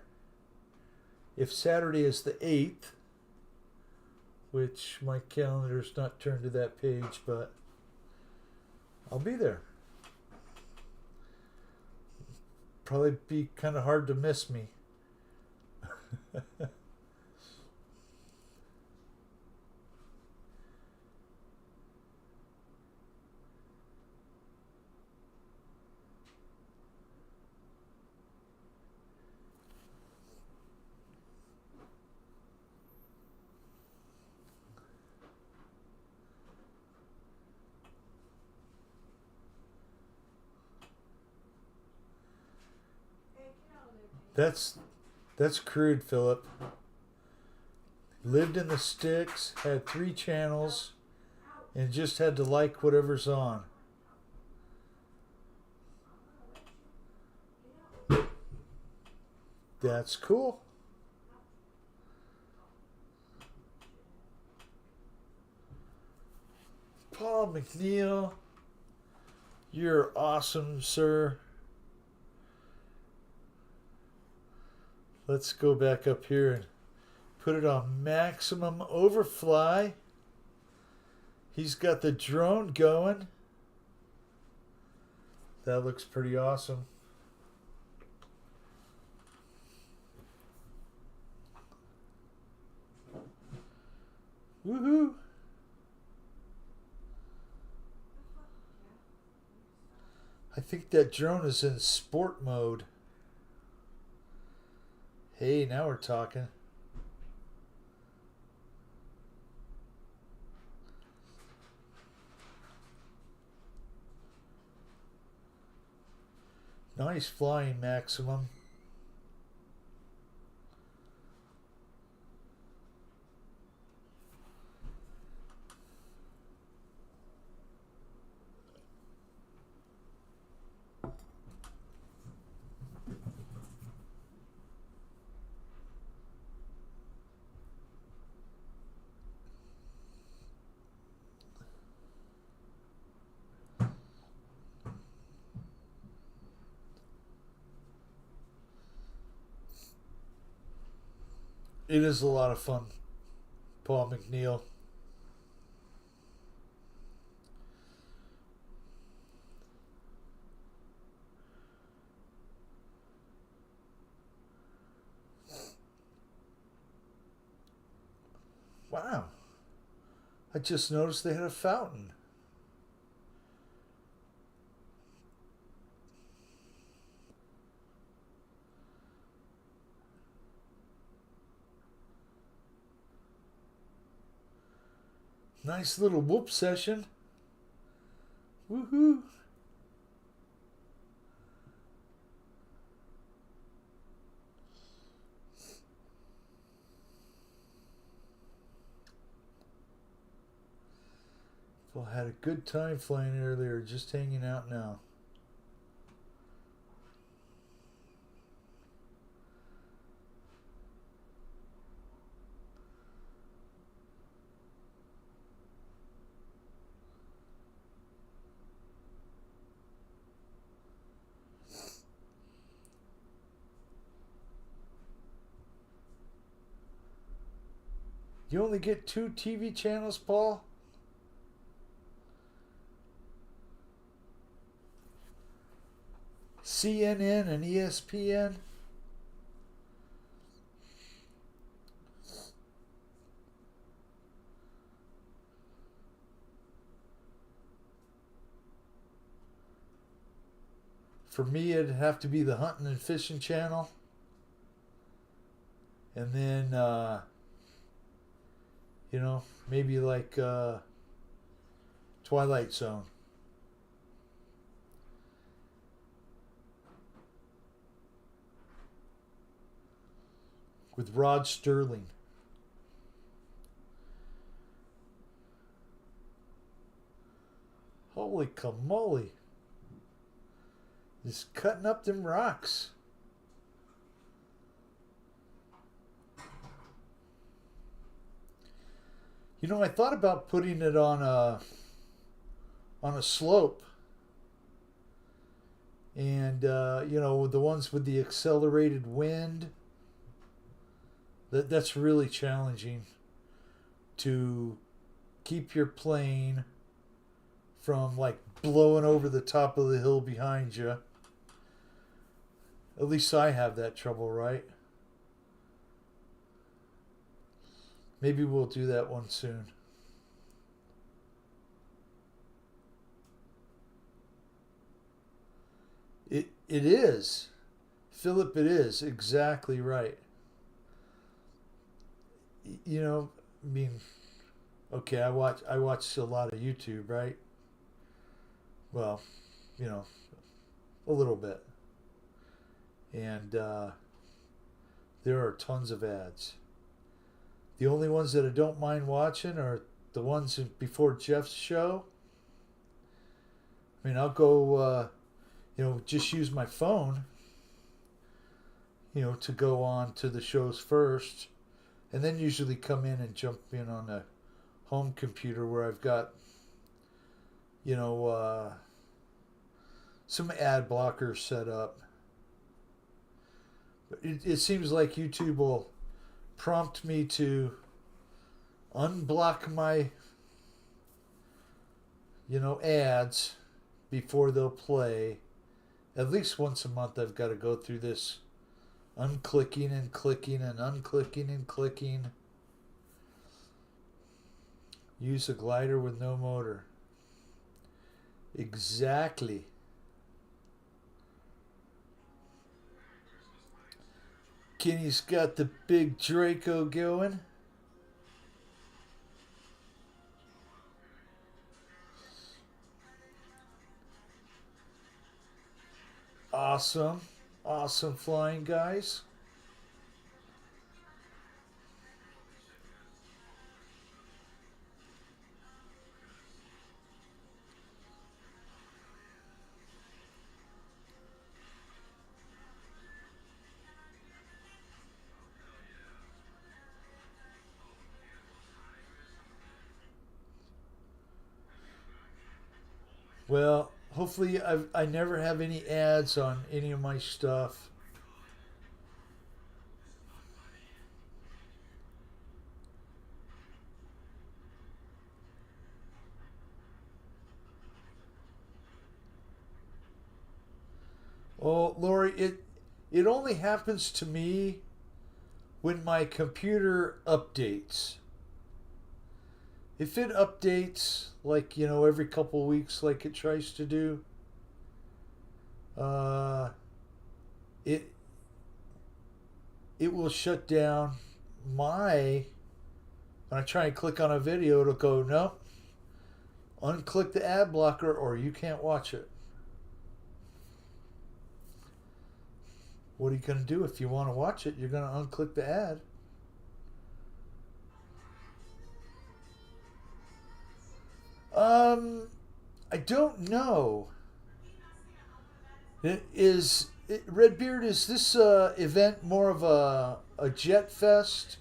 if Saturday is the 8th, which my calendar's not turned to that page, but I'll be there. Probably be kind of hard to miss me. That's crude, Philip. Lived in the sticks, had 3 channels, and just had to like whatever's on. That's cool. Paul McNeil, you're awesome, sir. Let's go back up here and put it on maximum overfly. He's got the drone going. That looks pretty awesome. Woohoo! I think that drone is in sport mode. Hey, now we're talking. Nice flying, Maximum. It is a lot of fun, Paul McNeil. Wow. I just noticed they had a fountain. Nice little whoop session. Woohoo. Well, had a good time flying earlier, just hanging out now. You only get 2 TV channels, Paul? CNN and ESPN? For me, it'd have to be the Hunting and Fishing channel. And then, you know, maybe like Twilight Zone. With Rod Sterling. Holy camole. Just cutting up them rocks. You know, I thought about putting it on a slope, and you know, the ones with the accelerated wind. That's really challenging to keep your plane from like blowing over the top of the hill behind you. At least I have that trouble, right? Maybe we'll do that one soon. It is. Philip, it is exactly right. You know, I mean, okay, I watch a lot of YouTube, right? Well, you know, a little bit. And there are tons of ads. The only ones that I don't mind watching are the ones before Jeff's show. I mean, I'll go, you know, just use my phone, you know, to go on to the shows first, and then usually come in and jump in on the home computer where I've got, you know, some ad blockers set up. But it seems like YouTube will prompt me to unblock my, you know, ads before they'll play. At least once a month I've got to go through this unclicking and clicking and unclicking and clicking. Use a glider with no motor. Exactly. Kenny's got the big Draco going. Awesome. Awesome flying, guys. Well, hopefully I never have any ads on any of my stuff. Oh, Lori, it only happens to me when my computer updates. If it updates like, you know, every couple weeks like it tries to do, uh, it it will shut down my. When I try and click on a video, it'll go no, unclick the ad blocker or you can't watch it. What are you going to do if you want to watch it? You're going to unclick the ad. I don't know. Redbeard, is this event more of a Jet Fest,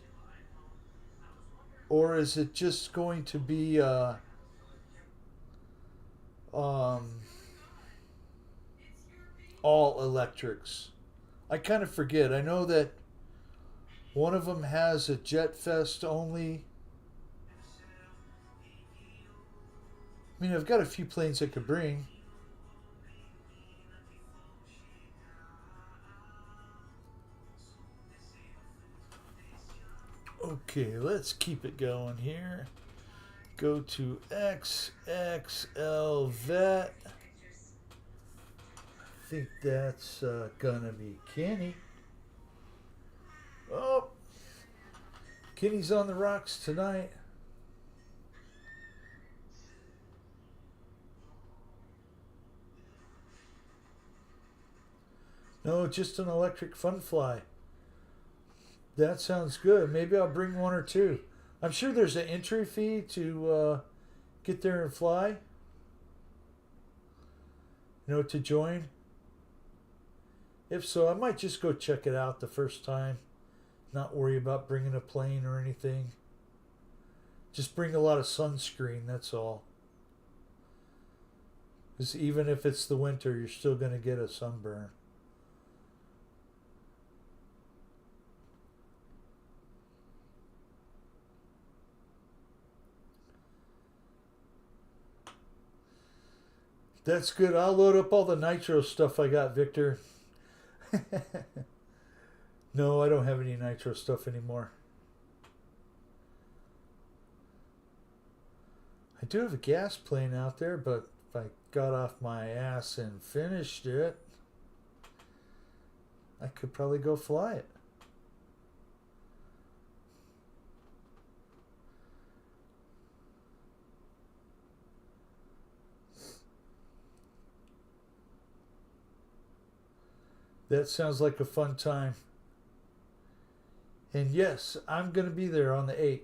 or is it just going to be um, all electrics? I kind of forget. I know that one of them has a Jet Fest only. I mean, I've got a few planes I could bring. Okay, let's keep it going here. Go to XXL Vet. I think that's gonna be Kenny. Oh, Kenny's on the rocks tonight. No, just an electric fun fly. That sounds good. Maybe I'll bring one or two. I'm sure there's an entry fee to get there and fly. You know, to join. If so, I might just go check it out the first time. Not worry about bringing a plane or anything. Just bring a lot of sunscreen, that's all. Because even if it's the winter, you're still going to get a sunburn. That's good. I'll load up all the nitro stuff I got, Victor. No, I don't have any nitro stuff anymore. I do have a gas plane out there, but if I got off my ass and finished it, I could probably go fly it. That sounds like a fun time. And yes, I'm going to be there on the 8th.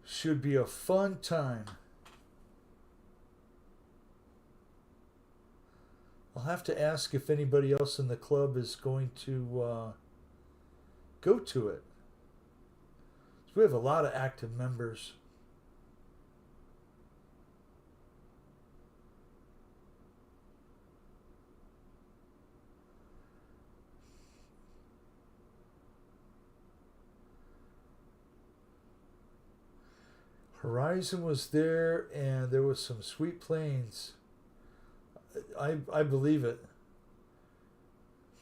Should be a fun time. I'll have to ask if anybody else in the club is going to go to it. We have a lot of active members. Horizon was there, and there was some sweet planes. I believe it.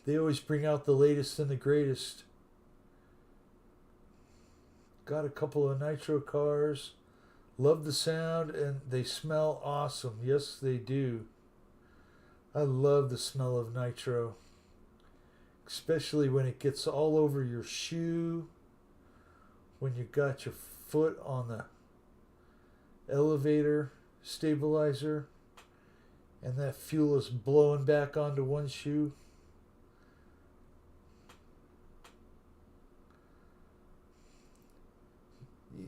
They always bring out the latest and the greatest. Got a couple of nitro cars. Love the sound, and they smell awesome. Yes, they do. I love the smell of nitro. Especially when it gets all over your shoe. When you got your foot on the elevator stabilizer. And that fuel is blowing back onto one shoe.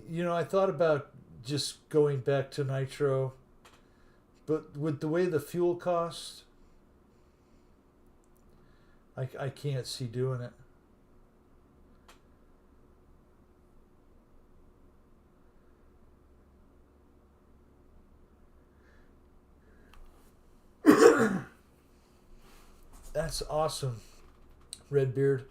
You know, I thought about just going back to nitro, but with the way the fuel costs, I can't see doing it. That's awesome, Redbeard.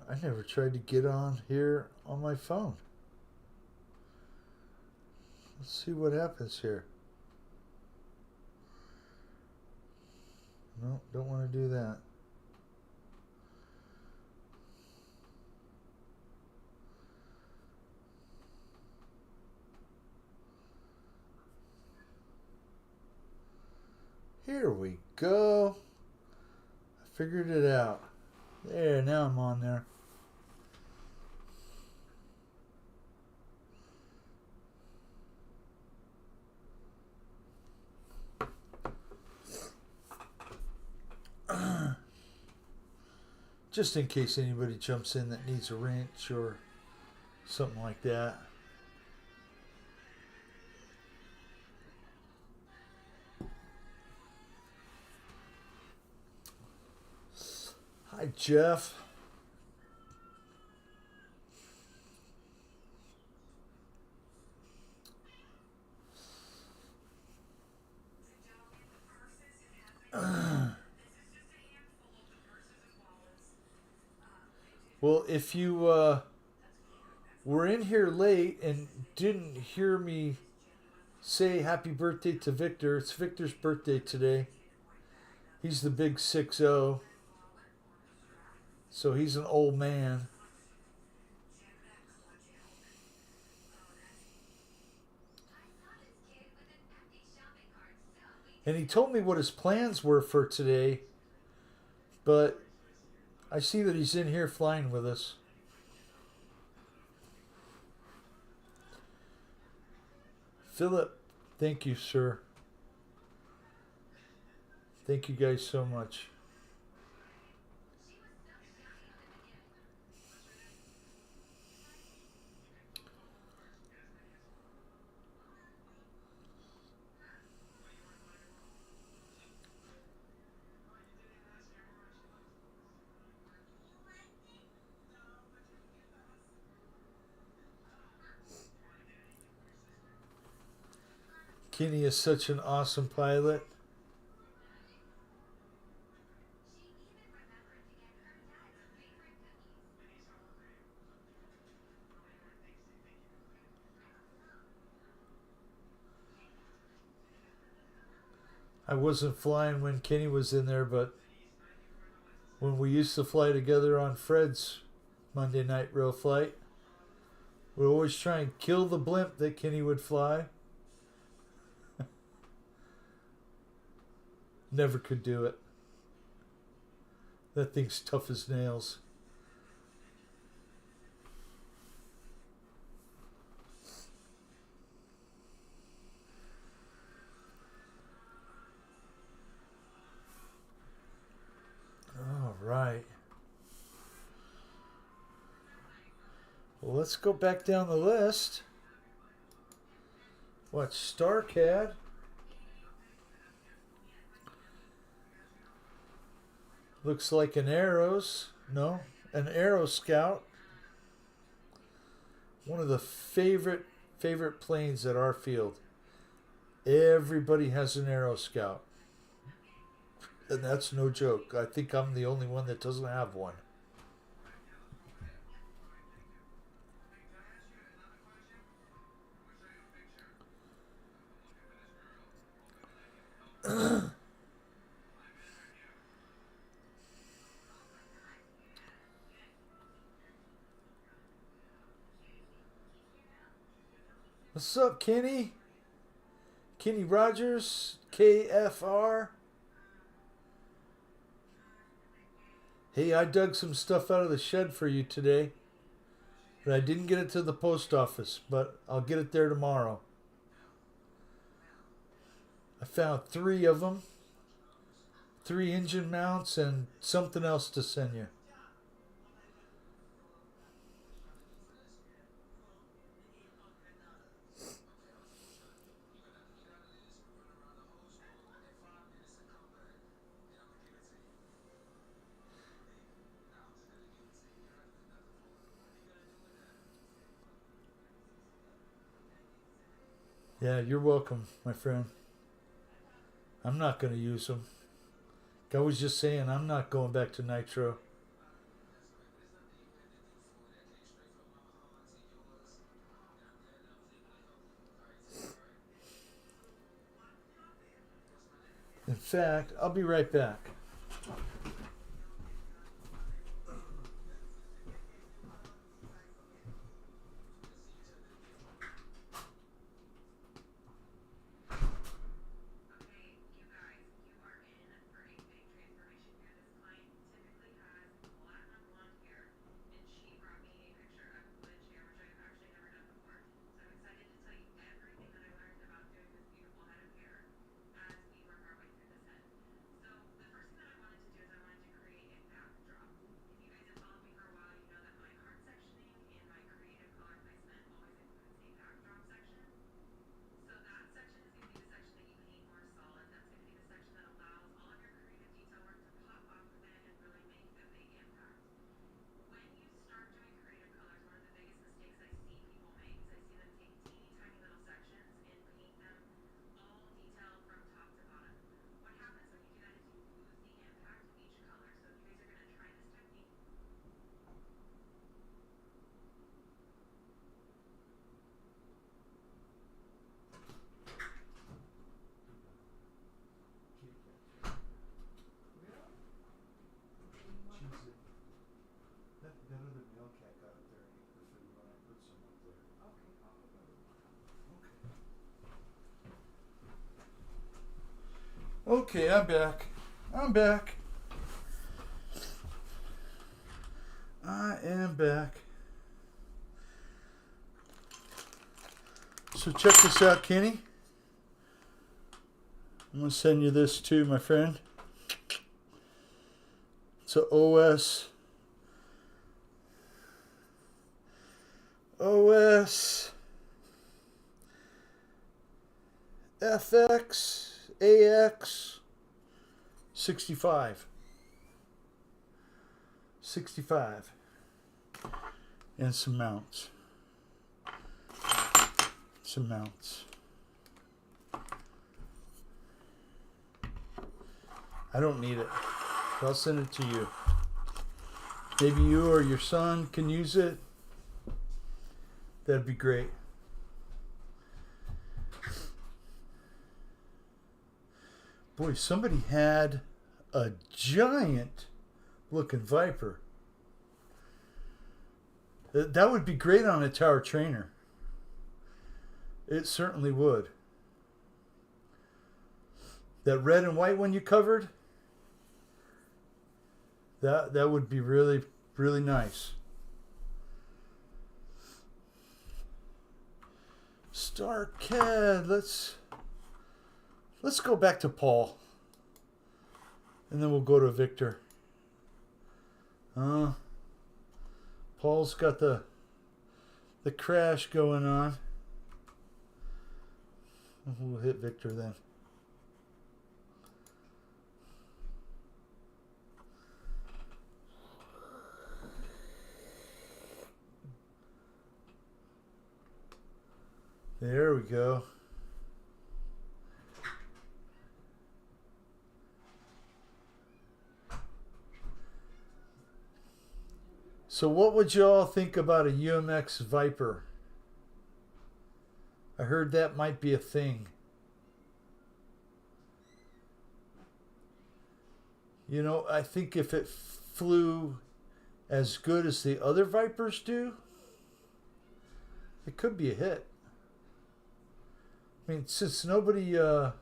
I never tried to get on here on my phone. Let's see what happens here. No, don't want to do that. Here we go. I figured it out. There, now I'm on there. Just in case anybody jumps in that needs a wrench or something like that. Hi, Jeff. Well, if you were in here late and didn't hear me say happy birthday to Victor, it's Victor's birthday today. He's the big 6-0. So he's an old man. And he told me what his plans were for today, but I see that he's in here flying with us. Philip, thank you, sir. Thank you guys so much. Kenny is such an awesome pilot. I wasn't flying when Kenny was in there, but when we used to fly together on Fred's Monday night real flight, we always try and kill the blimp that Kenny would fly. Never could do it. That thing's tough as nails. All right. Well, let's go back down the list. What StarCad? Looks like an Arrows. No, an Aero Scout. One of the favorite planes at our field. Everybody has an Aero Scout. And that's no joke. I think I'm the only one that doesn't have one. What's up, Kenny? Kenny Rogers, KFR. Hey, I dug some stuff out of the shed for you today. But I didn't get it to the post office, but I'll get it there tomorrow. I found 3 of them. 3 engine mounts and something else to send you. Yeah, you're welcome, my friend. I'm not going to use them. I was just saying I'm not going back to Nitro. In fact, I'll be right back. Okay, I'm back. I'm back. I am back. So check this out, Kenny. I'm going to send you this too, my friend. It's a OS FX AX 65. 65. And some mounts. Some mounts. I don't need it. I'll send it to you. Maybe you or your son can use it. That'd be great. Boy, somebody had a giant looking Viper. That would be great on a tower trainer. It certainly would. That red and white one you covered, that would be really, really nice. StarCAD, let's go back to Paul. And then we'll go to Victor. Paul's got the crash going on. We'll hit Victor then. There we go. So what would you all think about a UMX Viper? I heard that might be a thing. You know, I think if it flew as good as the other Vipers do, it could be a hit. I mean, since nobody else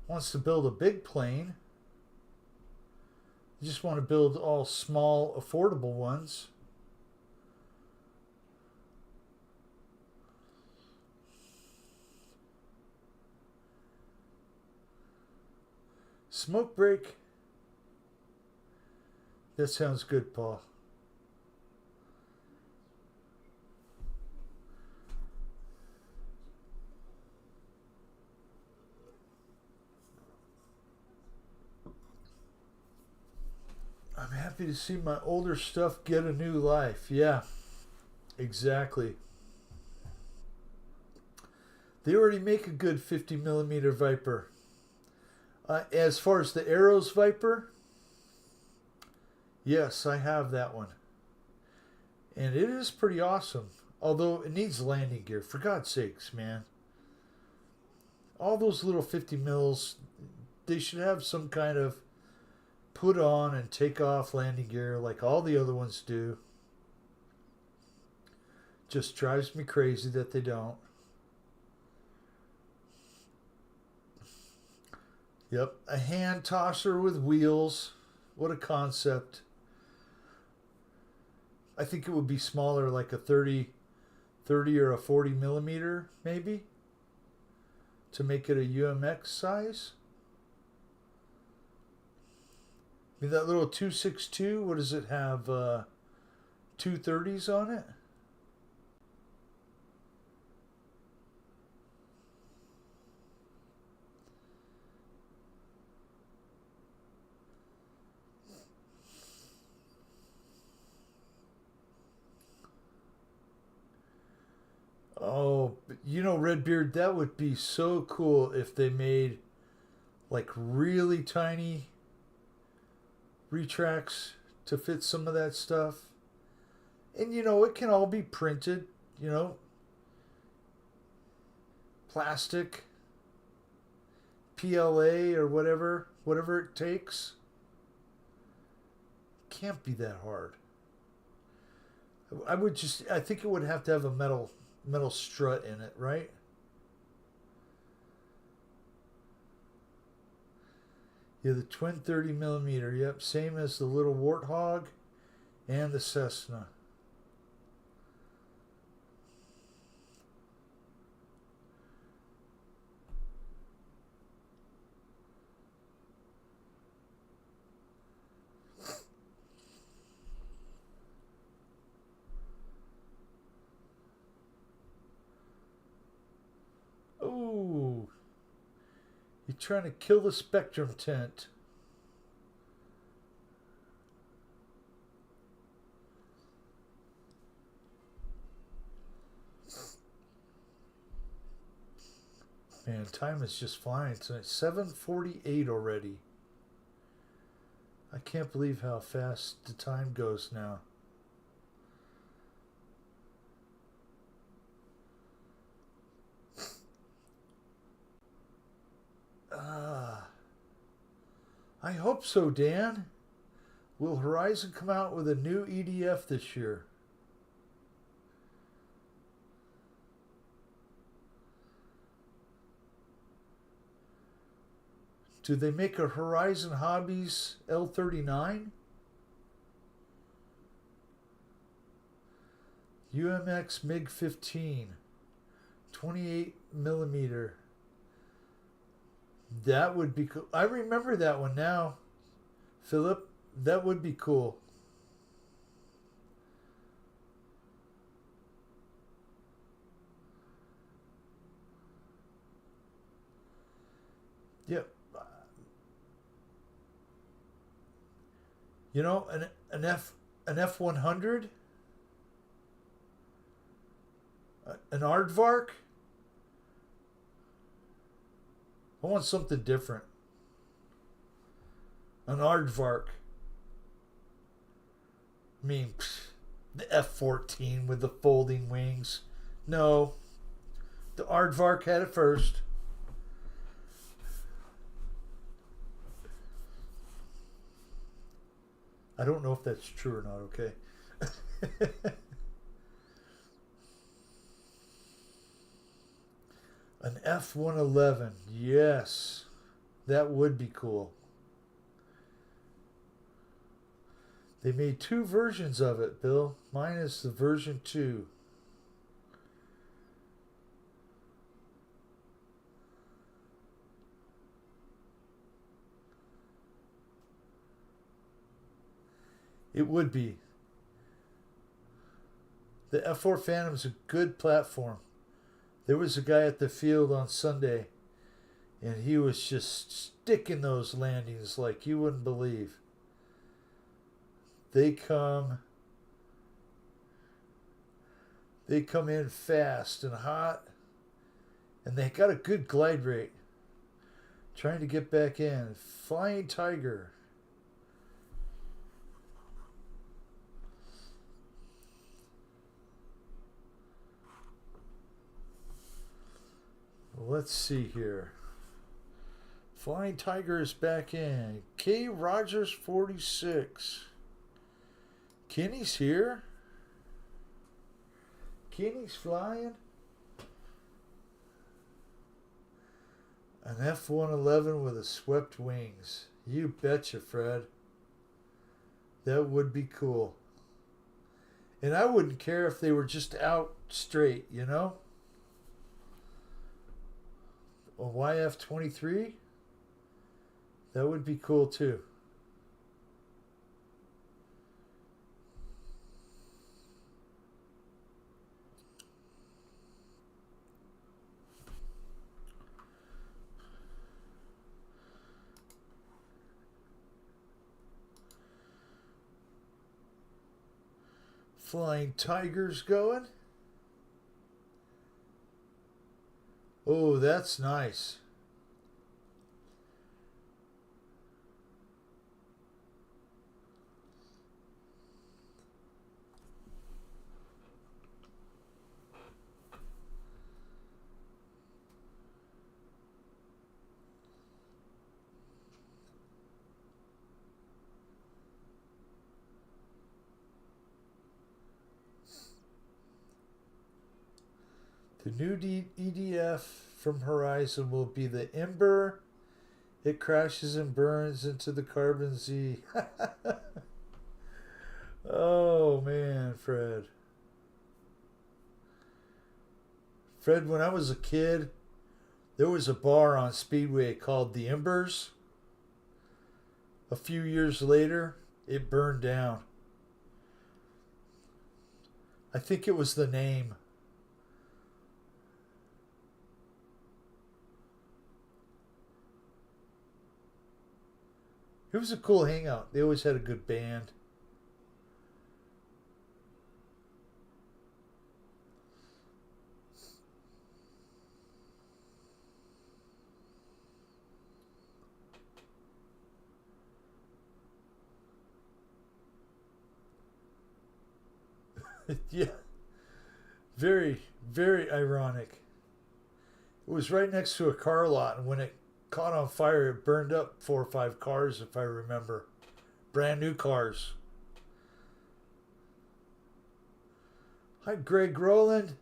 wants to build a big plane, you just want to build all small, affordable ones. Smoke break. That sounds good, Paul. I'm happy to see my older stuff get a new life. Yeah, exactly. They already make a good 50 millimeter Viper. As far as the Arrows Viper, yes, I have that one. And it is pretty awesome. Although it needs landing gear, for God's sakes, man. All those little 50 mils, they should have some kind of put on and take off landing gear like all the other ones do. Just drives me crazy that they don't. Yep, a hand tosser with wheels. What a concept. I think it would be smaller, like a 30 or a 40 millimeter, maybe, to make it a UMX size. I mean, that little 262, what does it have? 230s on it? Oh, you know, Redbeard, that would be so cool if they made like really tiny retracts to fit some of that stuff. And you know, it can all be printed, you know, plastic, PLA or whatever it takes. Can't be that hard. I think it would have to have a metal strut in it, right? Yeah, the twin 30 millimeter. Yep, same as the little Warthog and the Cessna. Oh, you're trying to kill the Spectrum tent. Man, time is just flying tonight. 7:48 already. I can't believe how fast the time goes now. Ah, I hope so, Dan. Will Horizon come out with a new EDF this year? Do they make a Horizon Hobbies L39? UMX MiG 15, 28 millimeter. That would be cool. I remember that one now, Philip. That would be cool. Yep. You know, an F100, an Aardvark. I want something different. An Aardvark. I mean, the F-14 with the folding wings. No, the Aardvark had it first. I don't know if that's true or not, okay? An F-111, yes. That would be cool. They made two versions of it, Bill. Mine is the version 2. It would be. The F4 Phantom is a good platform. There was a guy at the field on Sunday, and he was just sticking those landings like you wouldn't believe. They come in fast and hot, and they got a good glide rate. Trying to get back in. Flying Tiger. Let's see here. Flying Tiger is back in. K. Rogers 46. Kenny's here. Kenny's flying. An F-111 with a swept wings. You betcha, Fred. That would be cool. And I wouldn't care if they were just out straight, you know? A YF-23? That would be cool too. Flying Tigers going. Oh, that's nice. The new EDF from Horizon will be the Ember It crashes and burns into the carbon Z. Oh man, Fred. Fred, when I was a kid, there was a bar on Speedway called the Embers. A few years later, it burned down. I think it was the name. It was a cool hangout. They always had a good band. Yeah, very, very ironic. It was right next to a car lot, and when it caught on fire, it burned up 4 or 5 cars, if I remember. Brand new cars. Hi, Greg Rowland.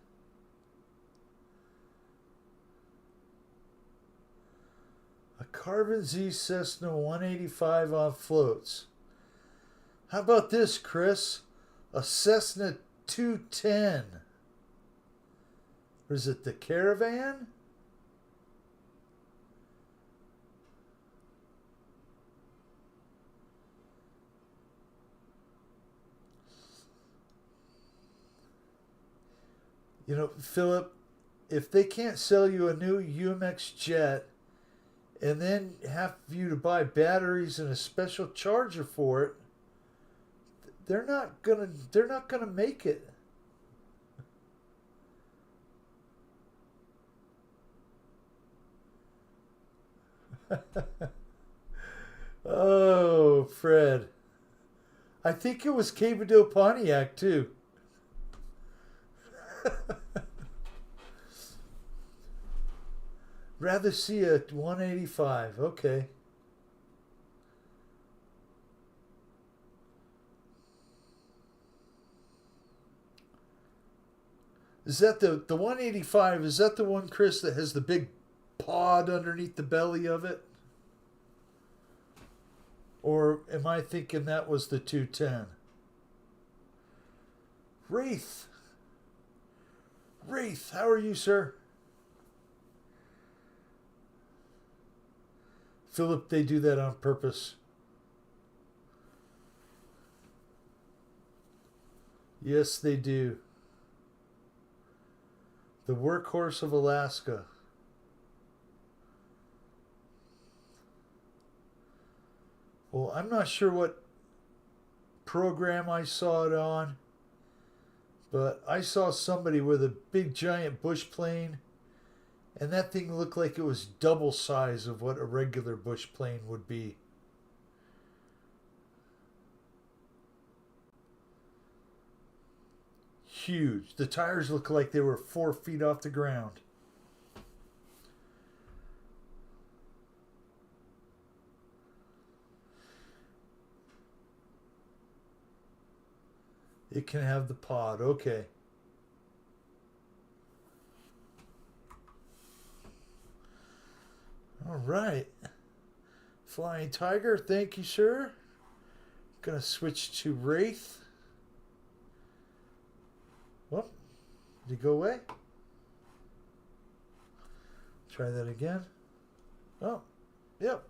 A Carbon Z Cessna 185 on floats. How about this, Chris? A Cessna 210. Or is it the Caravan? You know, Philip, if they can't sell you a new UMX jet and then have you to buy batteries and a special charger for it, they're not gonna make it. Oh, Fred. I think it was Cavado Pontiac too. Rather see a 185. Okay. Is that the 185? Is that the one, Chris, that has the big pod underneath the belly of it? Or am I thinking that was the 210? Wraith. Wraith, how are you, sir? Philip, they do that on purpose. Yes, they do. The workhorse of Alaska. Well, I'm not sure what program I saw it on, but I saw somebody with a big giant bush plane, and that thing looked like it was double size of what a regular bush plane would be. Huge. The tires looked like they were 4 feet off the ground. It can have the pod. Okay. All right. Flying Tiger, thank you, sir. Gonna switch to Wraith. Well, did he go away? Try that again. Oh, yep.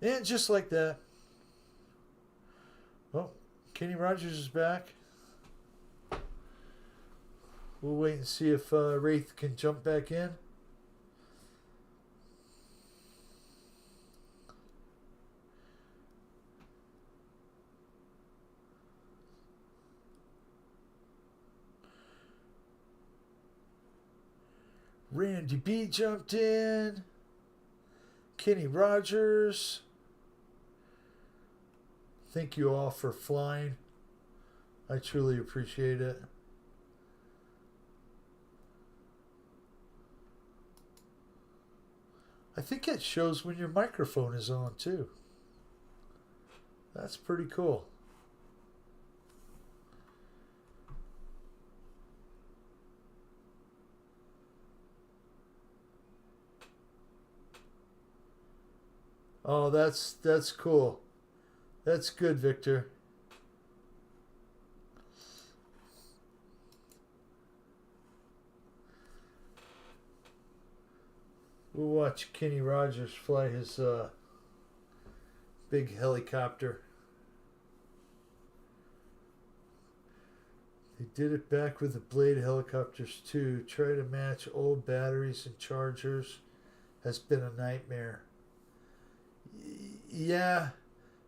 And just like that. Oh, Kenny Rogers is back. We'll wait and see if Wraith can jump back in. Randy B jumped in. Kenny Rogers. Thank you all for flying. I truly appreciate it. I think it shows when your microphone is on too. That's pretty cool. Oh, that's cool. That's good, Victor. We'll watch Kenny Rogers fly his big helicopter. They did it back with the Blade helicopters too. Try to match old batteries and chargers has been a nightmare. Yeah,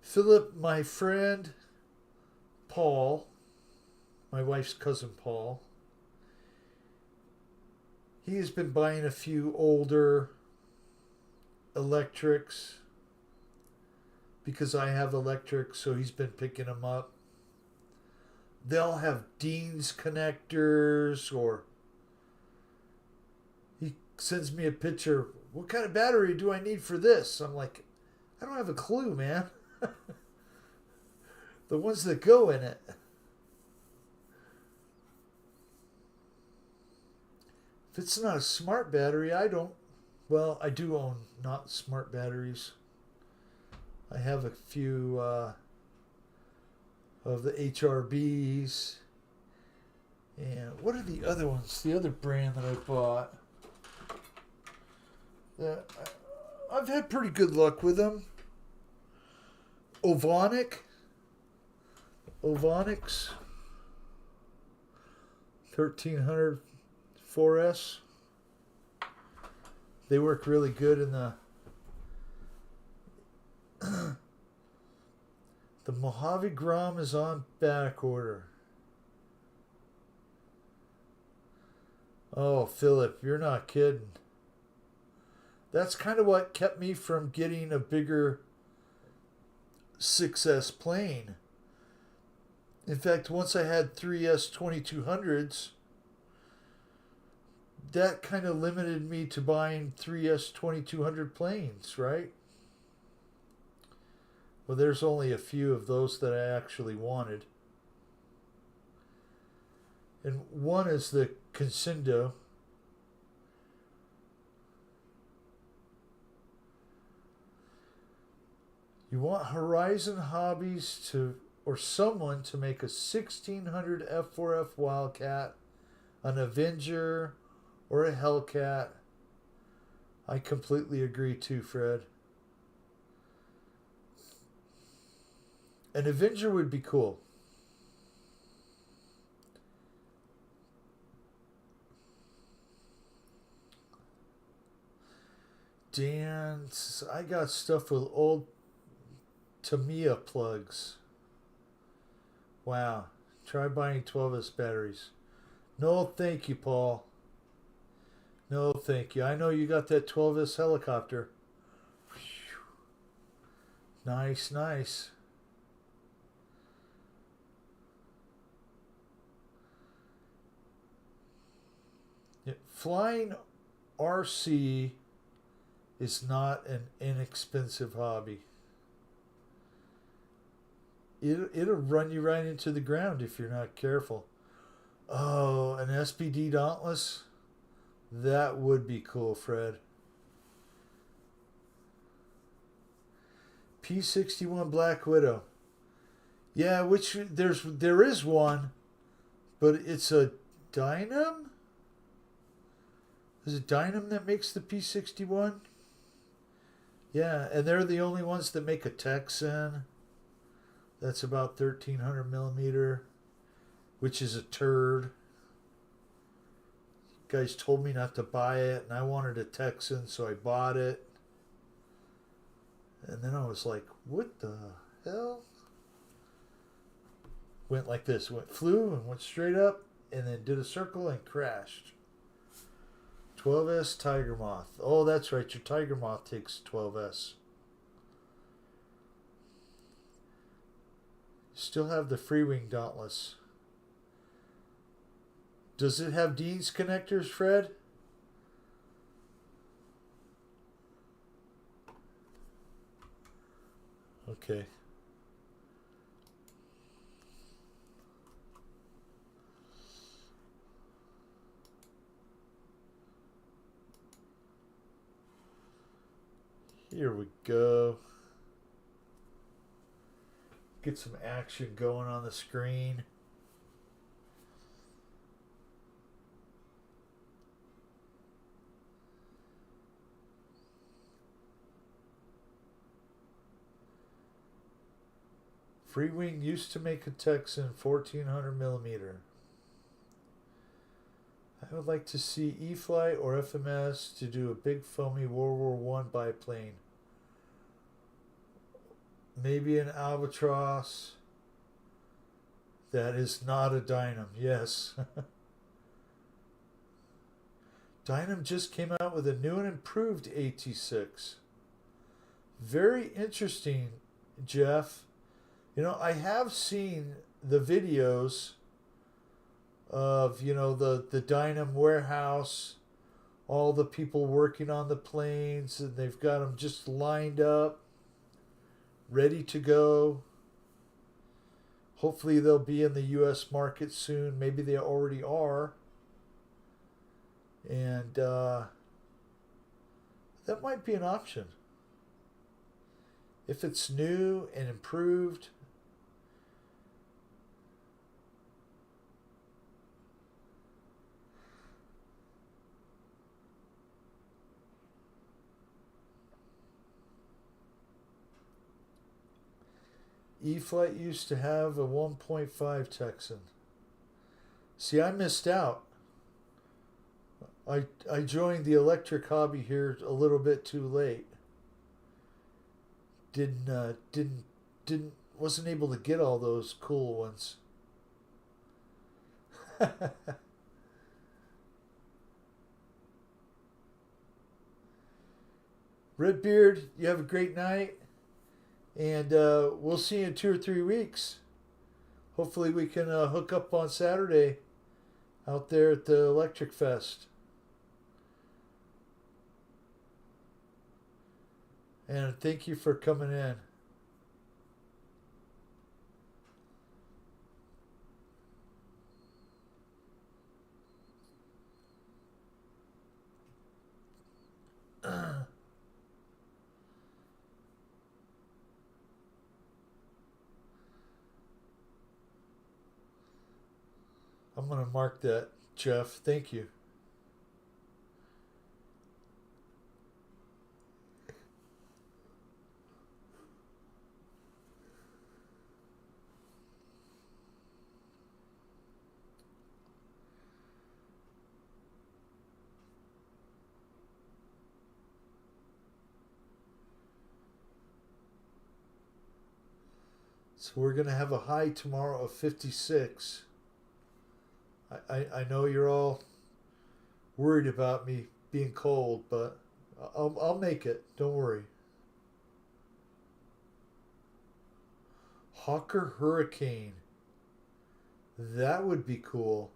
Philip, my friend Paul, my wife's cousin Paul, he has been buying a few older electrics because I have electrics, so he's been picking them up. They'll have Dean's connectors, or he sends me a picture. What kind of battery do I need for this? I'm like, I don't have a clue, man. The ones that go in it. If it's not a smart battery, I don't. Well, I do own not smart batteries. I have a few of the HRBs. And what are the other ones? The other brand that I bought. That I've had pretty good luck with them. Ovonics 1300 4S. They work really good in the the Mojave Grom is on back order. Oh, Philip, you're not kidding. That's kind of what kept me from getting a bigger 6S plane. In fact, once I had 3S 2200s, that kind of limited me to buying 3S 2200 planes, right? Well, there's only a few of those that I actually wanted. And one is the Consindo. You want Horizon Hobbies to, or someone to make a 1600 F4F Wildcat, an Avenger, or a Hellcat. I completely agree too, Fred. An Avenger would be cool. Dan, I got stuff with old Tamiya plugs. Wow. Try buying 12S batteries. No, thank you, Paul. No, thank you. I know you got that 12S helicopter. Nice, nice. Yeah, flying RC is not an inexpensive hobby. It'll run you right into the ground if you're not careful. Oh, an SPD Dauntless? That would be cool, Fred. P61 Black Widow. Yeah, which there is one, but it's a Dynam? Is it Dynam that makes the P61? Yeah, and they're the only ones that make a Texan. That's about 1300 millimeter, which is a turd. You guys told me not to buy it, and I wanted a Texan, so I bought it. And then I was like, what the hell? Went like this, flew and went straight up, and then did a circle and crashed. 12S Tiger Moth. Oh, that's right, your Tiger Moth takes 12S. Still have the Freewing Dauntless. Does it have Dean's connectors, Fred? Okay. Here we go. Get some action going on the screen. Freewing used to make a Texan 1400 millimeter. I would like to see E-flite or FMS to do a big foamy World War I biplane. Maybe an Albatross that is not a Dynam. Yes. Dynam just came out with a new and improved AT6. Very interesting, Jeff. You know, I have seen the videos of, you know, the Dynam warehouse, all the people working on the planes, and they've got them just lined up, ready to go. Hopefully they'll be in the U.S. market soon. Maybe they already are. And that might be an option. If it's new and improved. E-flite used to have a 1.5 Texan. See, I missed out. I joined the electric hobby here a little bit too late. Wasn't able to get all those cool ones. Redbeard, you have a great night. And we'll see you in 2 or 3 weeks. Hopefully we can hook up on Saturday out there at the Electric Fest. And thank you for coming in. I'm going to mark that, Jeff. Thank you. So we're going to have a high tomorrow of 56. I know you're all worried about me being cold, but I'll make it. Don't worry. Hawker Hurricane. That would be cool.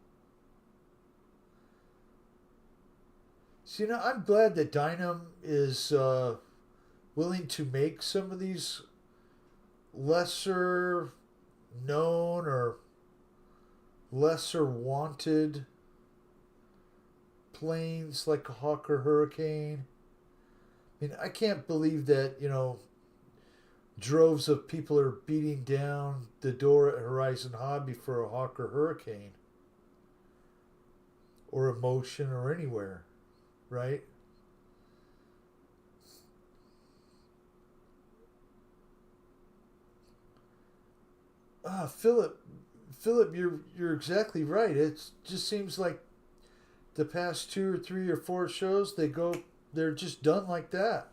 So, you know, I'm glad that Dynam is willing to make some of these lesser known or lesser wanted planes like a Hawker Hurricane. I mean, I can't believe that, you know, droves of people are beating down the door at Horizon Hobby for a Hawker Hurricane or a Motion or anywhere, right? Philip, you're exactly right. It just seems like the past 2 or 3 or 4 shows they're just done like that.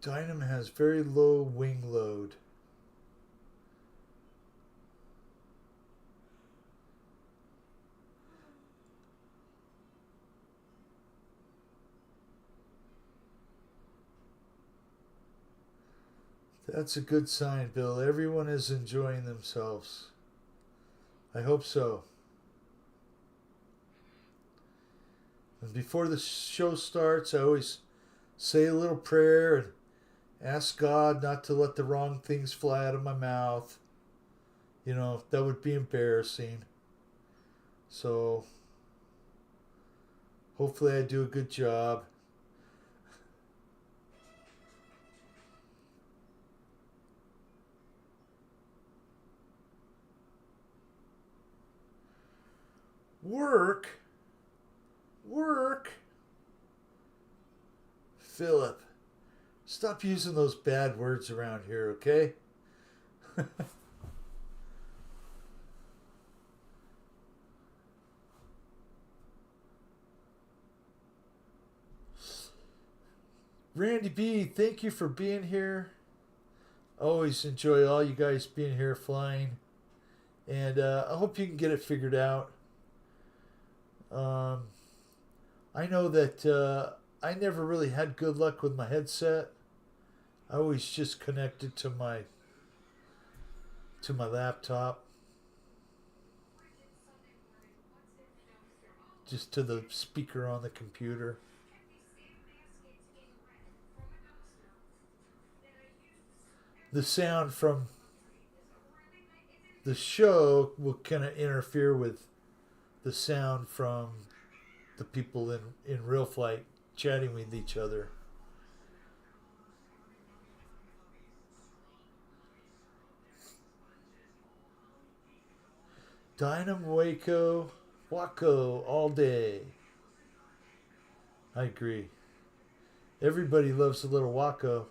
Dynam has very low wing load. That's a good sign, Bill. Everyone is enjoying themselves. I hope so. And before the show starts, I always say a little prayer and ask God not to let the wrong things fly out of my mouth. You know, that would be embarrassing. So, hopefully, I do a good job. Work? Work? Philip, stop using those bad words around here, okay? Randy B, thank you for being here. Always enjoy all you guys being here flying. And I hope you can get it figured out. I know that I never really had good luck with my headset. I always just connected to my laptop, just to the speaker on the computer. The sound from the show will kind of interfere with the sound from the people in real flight chatting with each other. Dynam Waco, Waco all day. I agree. Everybody loves a little Waco.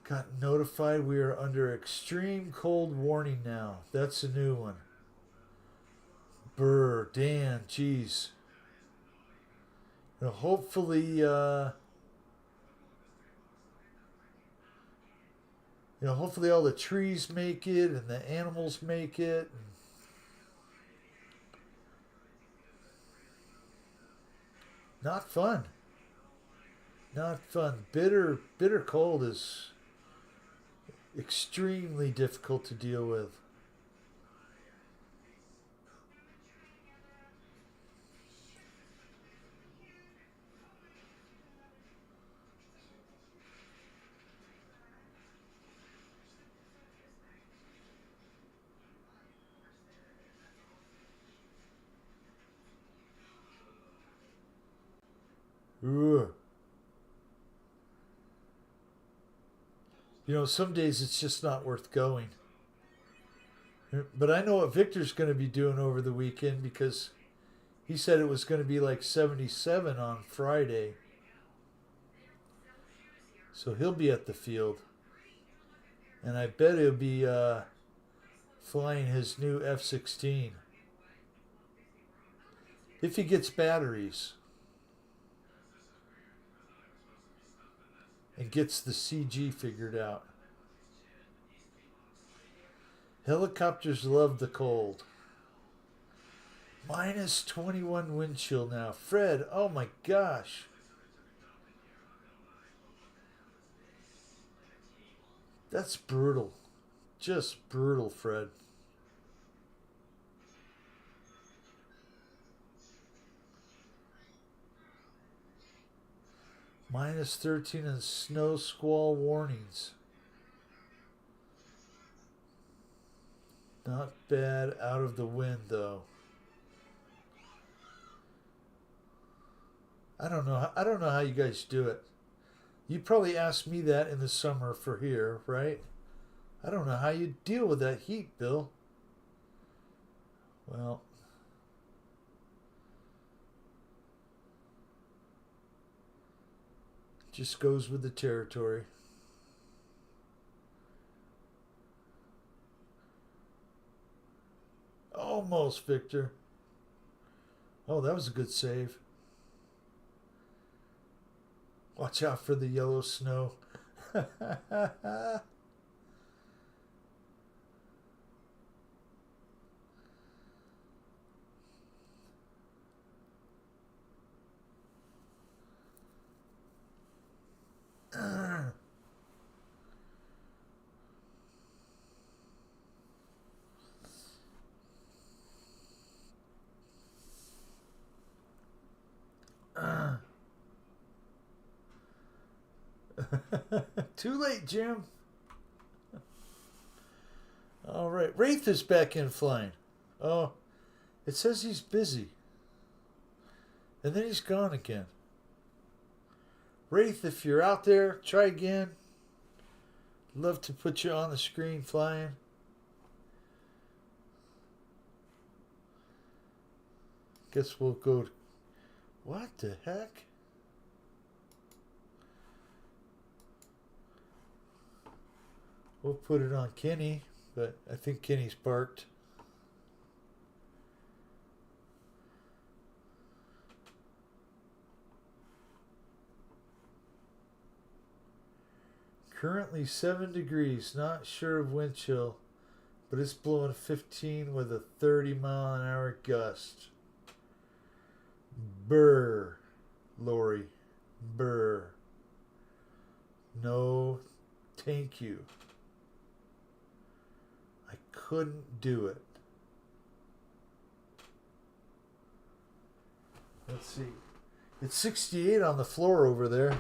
Got notified we are under extreme cold warning now. That's a new one. Brr, Dan, jeez. Hopefully, hopefully all the trees make it and the animals make it. Not fun. Not fun. Bitter cold is extremely difficult to deal with. Ugh. Some days it's just not worth going. But I know what Victor's going to be doing over the weekend because he said it was going to be like 77 on Friday. So he'll be at the field. And I bet he'll be flying his new F-16. If he gets batteries. And gets the CG figured out. Helicopters love the cold. Minus 21 wind chill now. Fred, oh my gosh. That's brutal. Just brutal, Fred. Minus 13 and snow squall warnings. Not bad out of the wind, though. I don't know how you guys do it. You probably asked me that in the summer for here, right? I don't know how you deal with that heat, Bill. Well, just goes with the territory. Almost, Victor. Oh, that was a good save. Watch out for the yellow snow. Too late, Jim. All right. Wraith is back in flying. Oh, it says he's busy. And then he's gone again. Wraith, if you're out there, try again. Love to put you on the screen flying. Guess we'll go. What the heck? We'll put it on Kenny, but I think Kenny's parked. Currently 7 degrees, not sure of wind chill, but it's blowing 15 with a 30-mile-an-hour gust. Brr, Lori, brr. No, thank you. I couldn't do it. Let's see. It's 68 on the floor over there.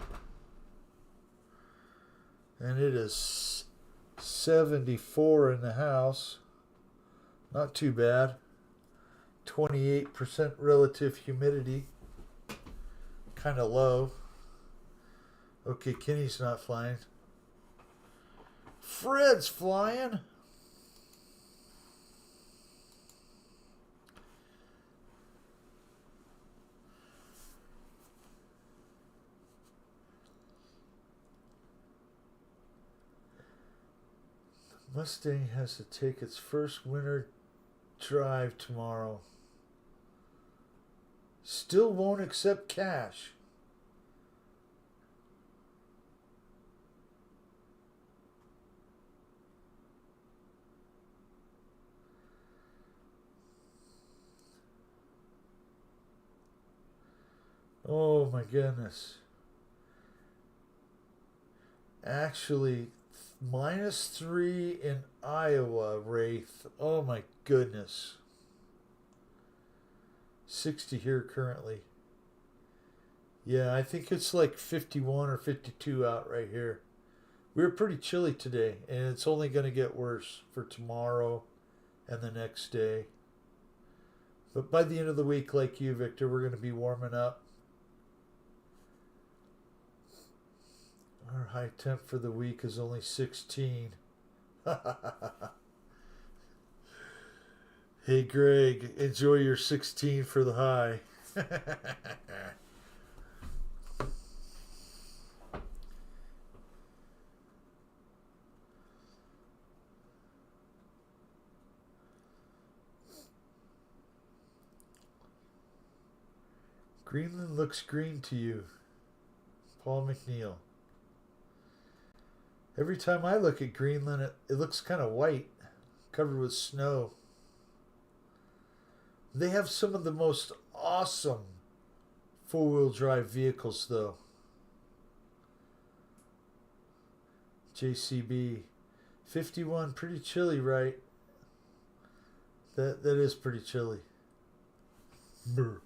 And it is 74 in the house. Not too bad. 28% relative humidity. Kind of low. Okay, Kenny's not flying. Fred's flying. Mustang has to take its first winter drive tomorrow. Still won't accept cash. Oh my goodness. Actually, -3 in Iowa, Wraith. Oh my goodness. 60 here currently. Yeah, I think it's like 51 or 52 out right here. We were pretty chilly today, and it's only going to get worse for tomorrow and the next day. But by the end of the week, like you, Victor, we're going to be warming up. Our high temp for the week is only 16. Hey, Greg, enjoy your 16 for the high. Greenland looks green to you. Paul McNeil. Every time I look at Greenland, it looks kind of white, covered with snow. They have some of the most awesome four-wheel drive vehicles, though. JCB. 51, pretty chilly, right? That is pretty chilly. Brr.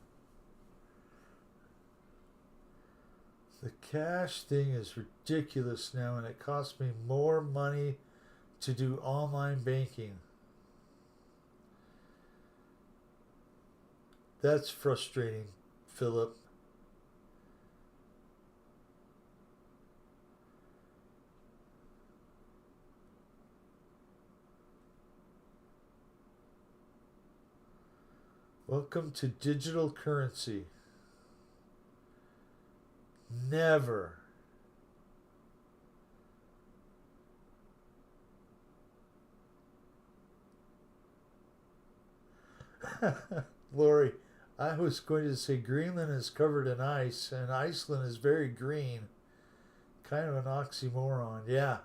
The cash thing is ridiculous now, and it costs me more money to do online banking. That's frustrating, Philip. Welcome to digital currency. Never. Lori, I was going to say Greenland is covered in ice and Iceland is very green. Kind of an oxymoron, yeah.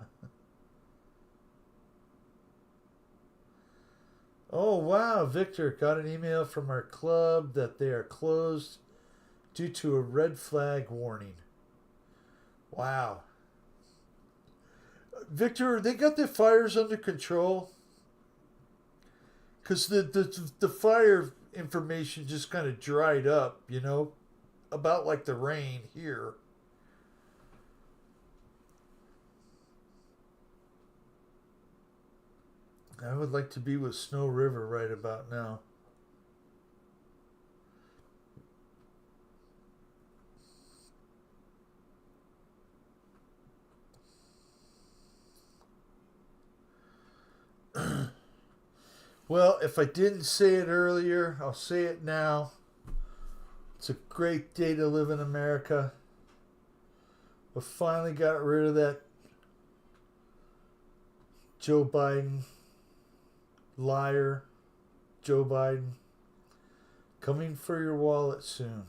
Oh, wow, Victor got an email from our club that they are closed due to a red flag warning. Wow. Victor, they got the fires under control? Because the fire information just kind of dried up, you know, about like the rain here. I would like to be with Snow River right about now. Well, if I didn't say it earlier, I'll say it now. It's a great day to live in America. We finally got rid of that Joe Biden liar. Joe Biden coming for your wallet soon.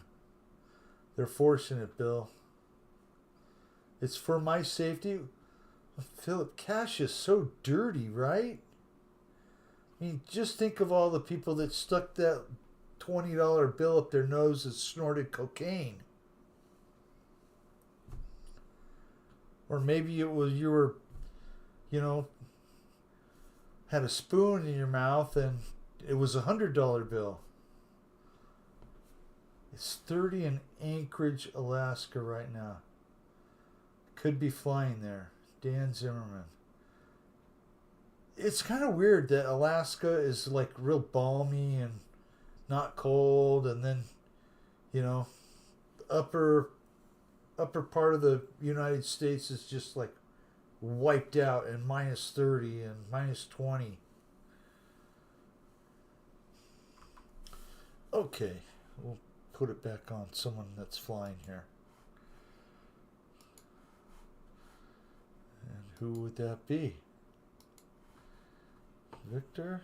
They're forcing it, Bill. It's for my safety. Philip, cash is so dirty, right? I mean, just think of all the people that stuck that $20 bill up their nose and snorted cocaine. Or maybe it was you were, had a spoon in your mouth and it was $100 bill. It's 30 in Anchorage, Alaska right now. Could be flying there. Dan Zimmerman. It's kind of weird that Alaska is like real balmy and not cold, and then, upper part of the United States is just like wiped out and minus 30 and minus 20. Okay, we'll put it back on someone that's flying here. And who would that be? Victor?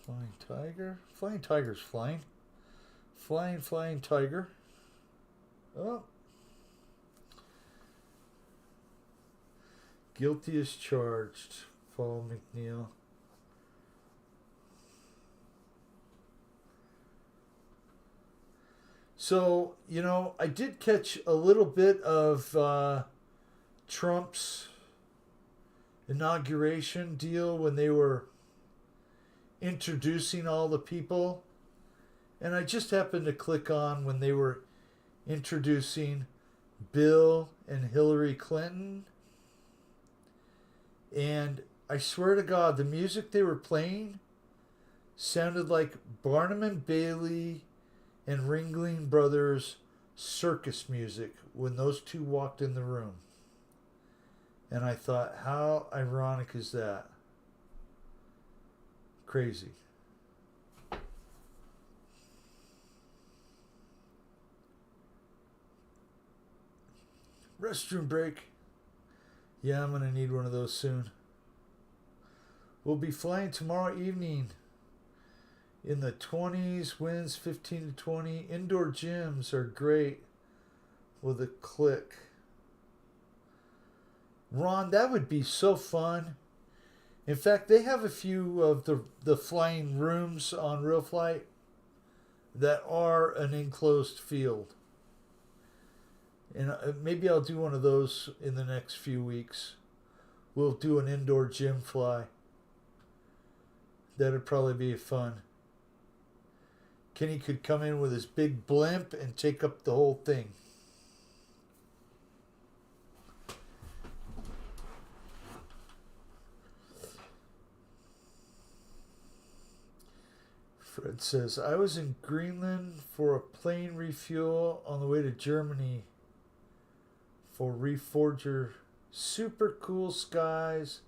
Flying Tiger? Flying Tiger's flying. Flying Tiger. Oh. Guilty as charged. Paul McNeil. So, I did catch a little bit of Trump's inauguration deal when they were introducing all the people. And I just happened to click on when they were introducing Bill and Hillary Clinton. And I swear to God, the music they were playing sounded like Barnum and Bailey and Ringling Brothers circus music when those two walked in the room. And I thought, how ironic is that? Crazy. Restroom break. Yeah, I'm going to need one of those soon. We'll be flying tomorrow evening in the 20s, winds 15 to 20. Indoor gyms are great with a click. Ron, that would be so fun. In fact, they have a few of the flying rooms on Real Flight that are an enclosed field. And maybe I'll do one of those in the next few weeks. We'll do an indoor gym fly. That'd probably be fun. Kenny could come in with his big blimp and take up the whole thing. Fred says, I was in Greenland for a plane refuel on the way to Germany for Reforger. Super cool skies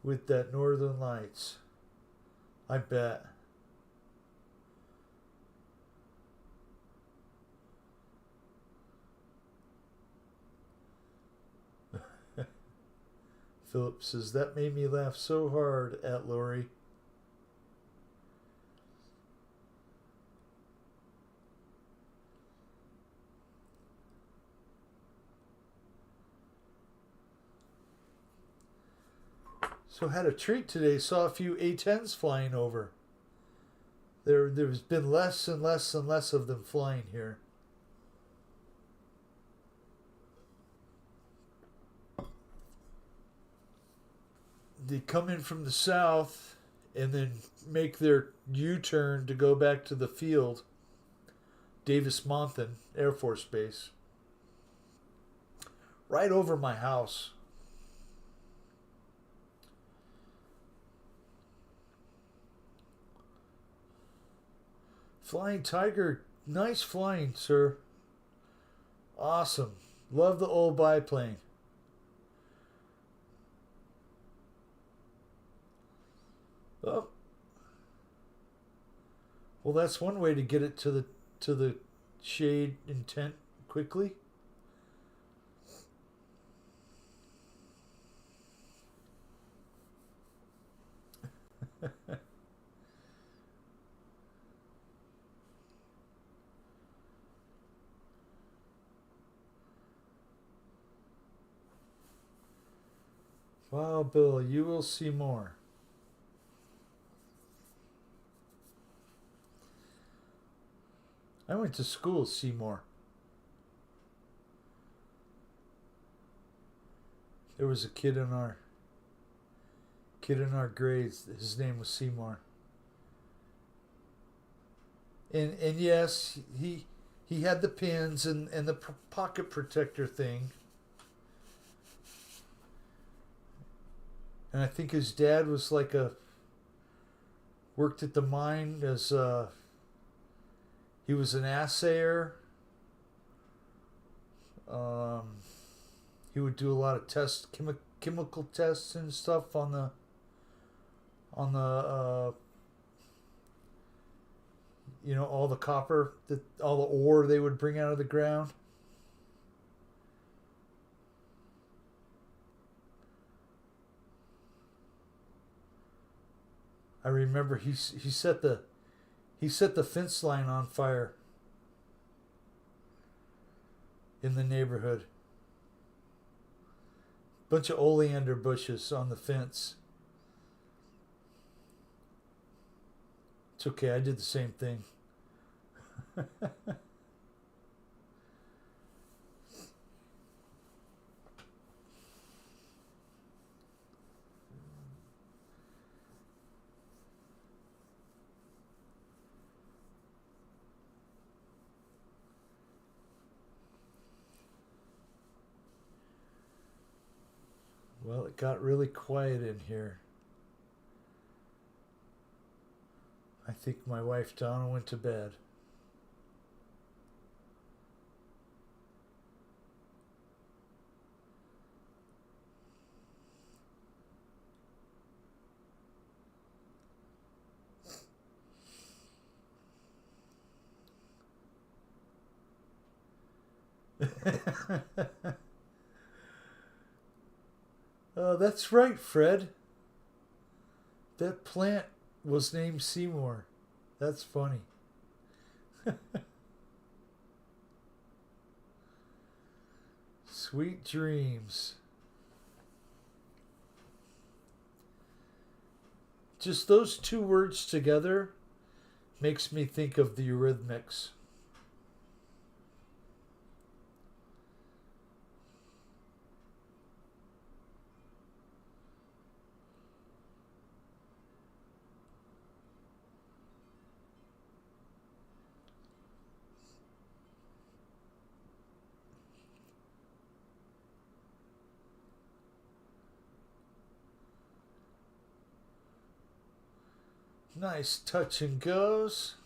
with that Northern Lights. I bet. Philip says, that made me laugh so hard at Lori. So had a treat today. Saw a few A-10s flying over. There's been less and less and less of them flying here. They come in from the south and then make their U-turn to go back to the field. Davis-Monthan Air Force Base. Right over my house. Flying Tiger, nice flying, sir. Awesome. Love the old biplane. Oh, well, that's one way to get it to the shade intent quickly. Wow, Bill, you will see more. I went to school at Seymour. There was a kid in our grades. His name was Seymour. And yes, he had the pins and the pocket protector thing. And I think his dad was like worked at the mine as he was an assayer. Um, he would do a lot of chemical tests and stuff on the all the copper, all the ore they would bring out of the ground. I remember he set the fence line on fire in the neighborhood. Bunch of oleander bushes on the fence. It's okay, I did the same thing. Well, it got really quiet in here. I think my wife Donna went to bed. Oh, that's right, Fred. That plant was named Seymour. That's funny. Sweet dreams. Just those two words together makes me think of the Eurythmics. Nice touch and goes.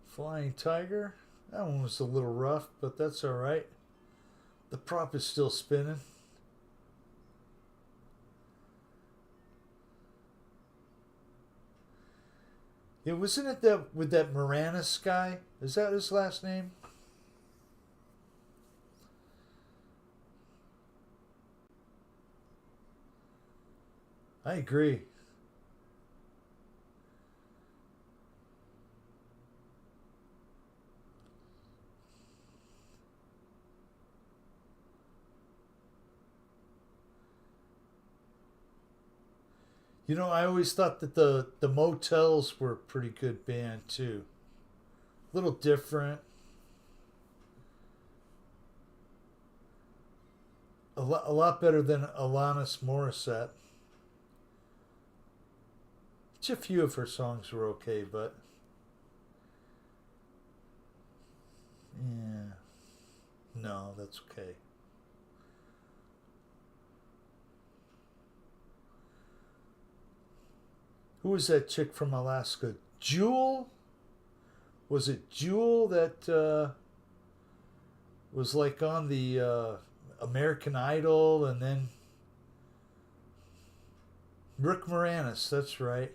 Flying Tiger. That one was a little rough, but that's alright. The prop is still spinning. Yeah, wasn't it that with that Moranis guy? Is that his last name? I agree. I always thought that the Motels were a pretty good band too. A little different. A lot better than Alanis Morissette. Which a few of her songs were okay, but yeah, no, that's okay. Who was that chick from Alaska? Jewel. Was it Jewel that was like on the American Idol, and then Rick Moranis? That's right.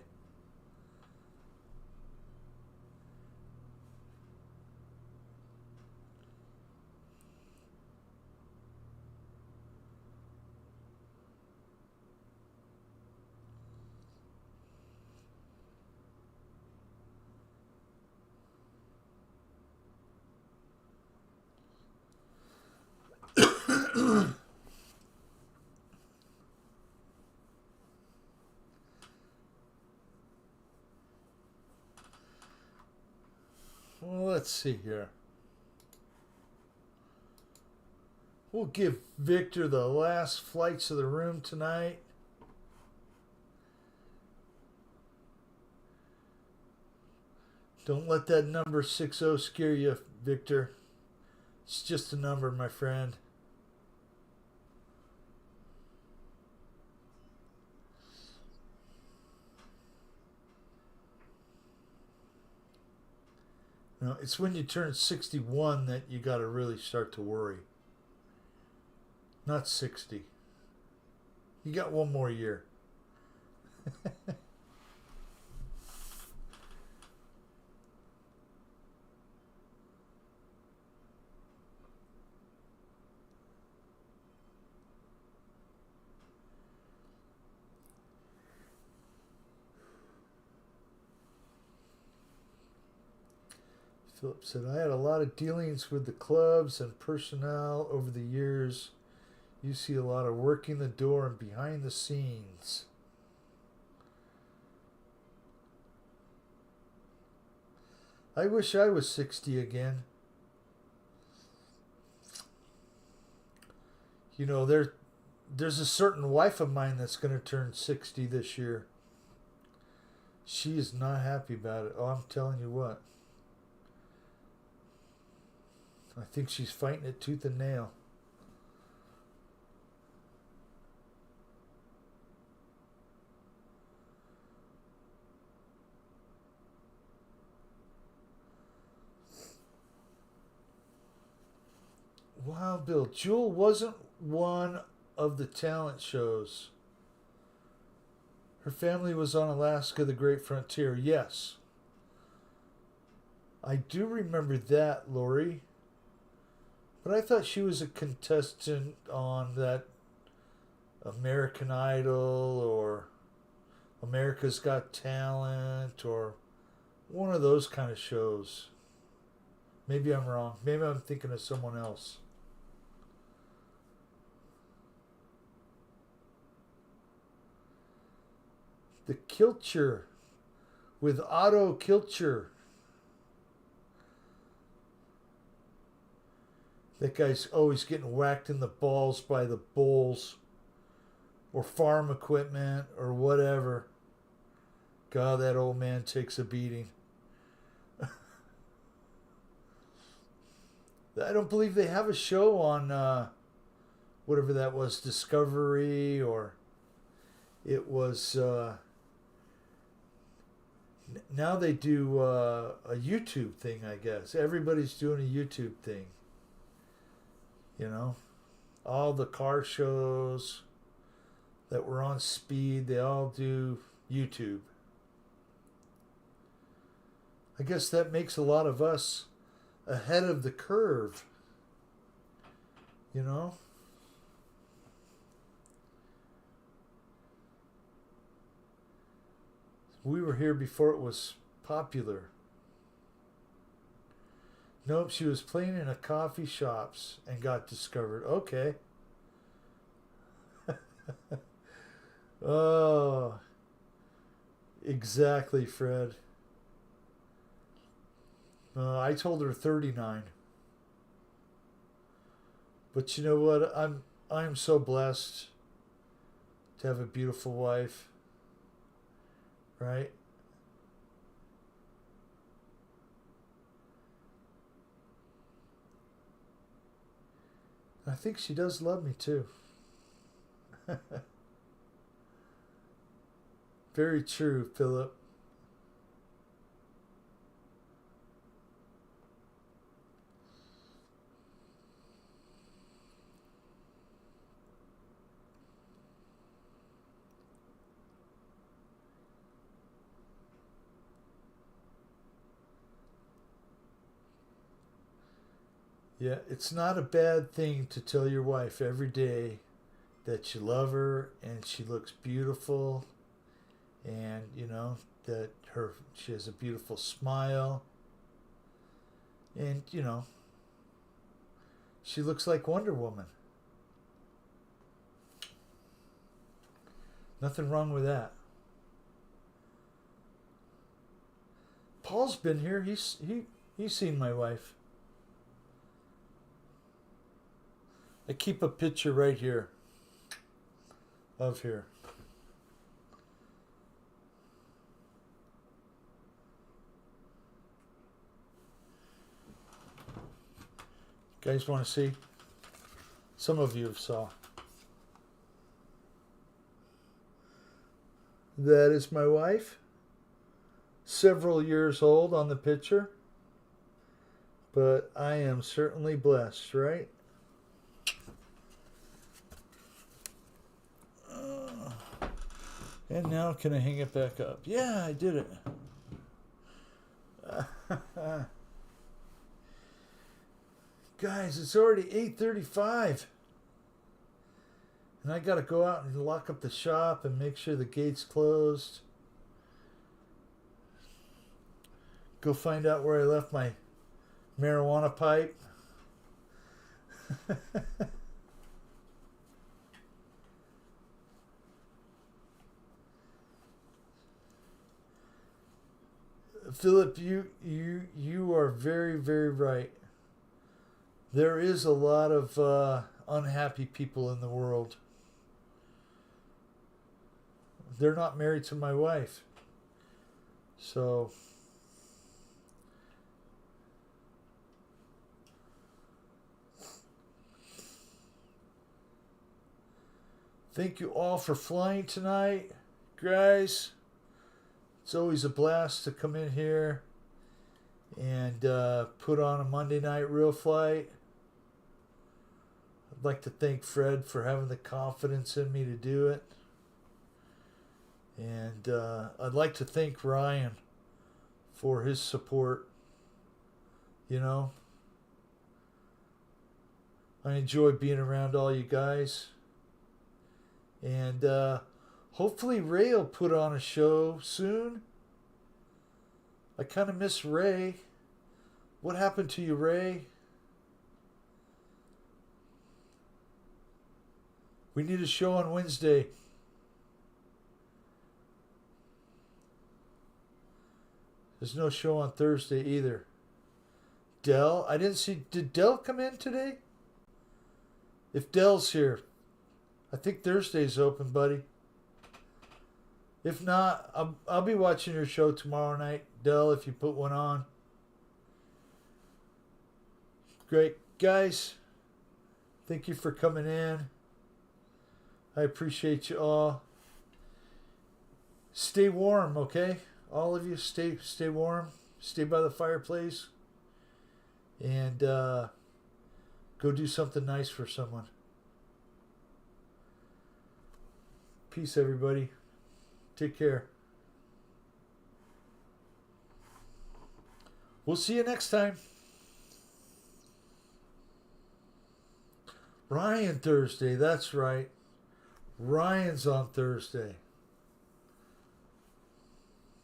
Well, let's see here. We'll give Victor the last flights of the room tonight. Don't let that number 60 scare you, Victor. It's just a number, my friend. No, it's when you turn 61 that you got to really start to worry. Not 60. You got one more year. Philip said, I had a lot of dealings with the clubs and personnel over the years. You see a lot of working the door and behind the scenes. I wish I was 60 again. You know, there's a certain wife of mine that's going to turn 60 this year. She is not happy about it. Oh, I'm telling you what. I think she's fighting it tooth and nail. Wow, Bill. Jewel wasn't one of the talent shows. Her family was on Alaska, the Great Frontier. Yes. I do remember that, Lori. But I thought she was a contestant on that American Idol or America's Got Talent or one of those kind of shows. Maybe I'm wrong. Maybe I'm thinking of someone else. The Kilcher with Otto Kilcher. That guy's always getting whacked in the balls by the bulls or farm equipment or whatever. God, that old man takes a beating. I don't believe they have a show on whatever that was, Discovery, or it was... now they do a YouTube thing, I guess. Everybody's doing a YouTube thing. You know, all the car shows that were on Speed, they all do YouTube. I guess that makes a lot of us ahead of the curve. You know? We were here before it was popular. Nope, she was playing in a coffee shops and got discovered. Okay. Oh, exactly, Fred. I told her 39. But you know what? I'm so blessed to have a beautiful wife. Right? I think she does love me too. Very true, Philip. Yeah, it's not a bad thing to tell your wife every day that you love her and she looks beautiful, and that she has a beautiful smile, and she looks like Wonder Woman. Nothing wrong with that. Paul's been here. He's seen my wife. I keep a picture right here of her. Guys want to see? Some of you have saw. That is my wife. Several years old on the picture. But I am certainly blessed, right? And now can I hang it back up? Yeah, I did it. Guys, it's already 8:35. And I got to go out and lock up the shop and make sure the gate's closed. Go find out where I left my marijuana pipe. Philip, you are very, very right. There is a lot of unhappy people in the world. They're not married to my wife. So thank you all for flying tonight, guys. It's always a blast to come in here and put on a Monday night real flight. I'd like to thank Fred for having the confidence in me to do it. And I'd like to thank Ryan for his support. I enjoy being around all you guys. And hopefully Ray will put on a show soon. I kind of miss Ray. What happened to you, Ray? We need a show on Wednesday. There's no show on Thursday either. Dell, I didn't see. Did Dell come in today? If Dell's here, I think Thursday's open, buddy. If not, I'll be watching your show tomorrow night, Dell, if you put one on. Great. Guys, thank you for coming in. I appreciate you all. Stay warm, okay? All of you, stay warm. Stay by the fireplace. And go do something nice for someone. Peace, everybody. Take care. We'll see you next time. Ryan Thursday, that's right. Ryan's on Thursday.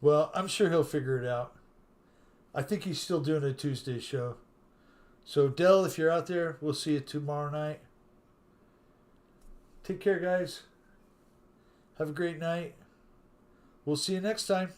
Well, I'm sure he'll figure it out. I think he's still doing a Tuesday show. So, Dell, if you're out there, we'll see you tomorrow night. Take care, guys. Have a great night. We'll see you next time.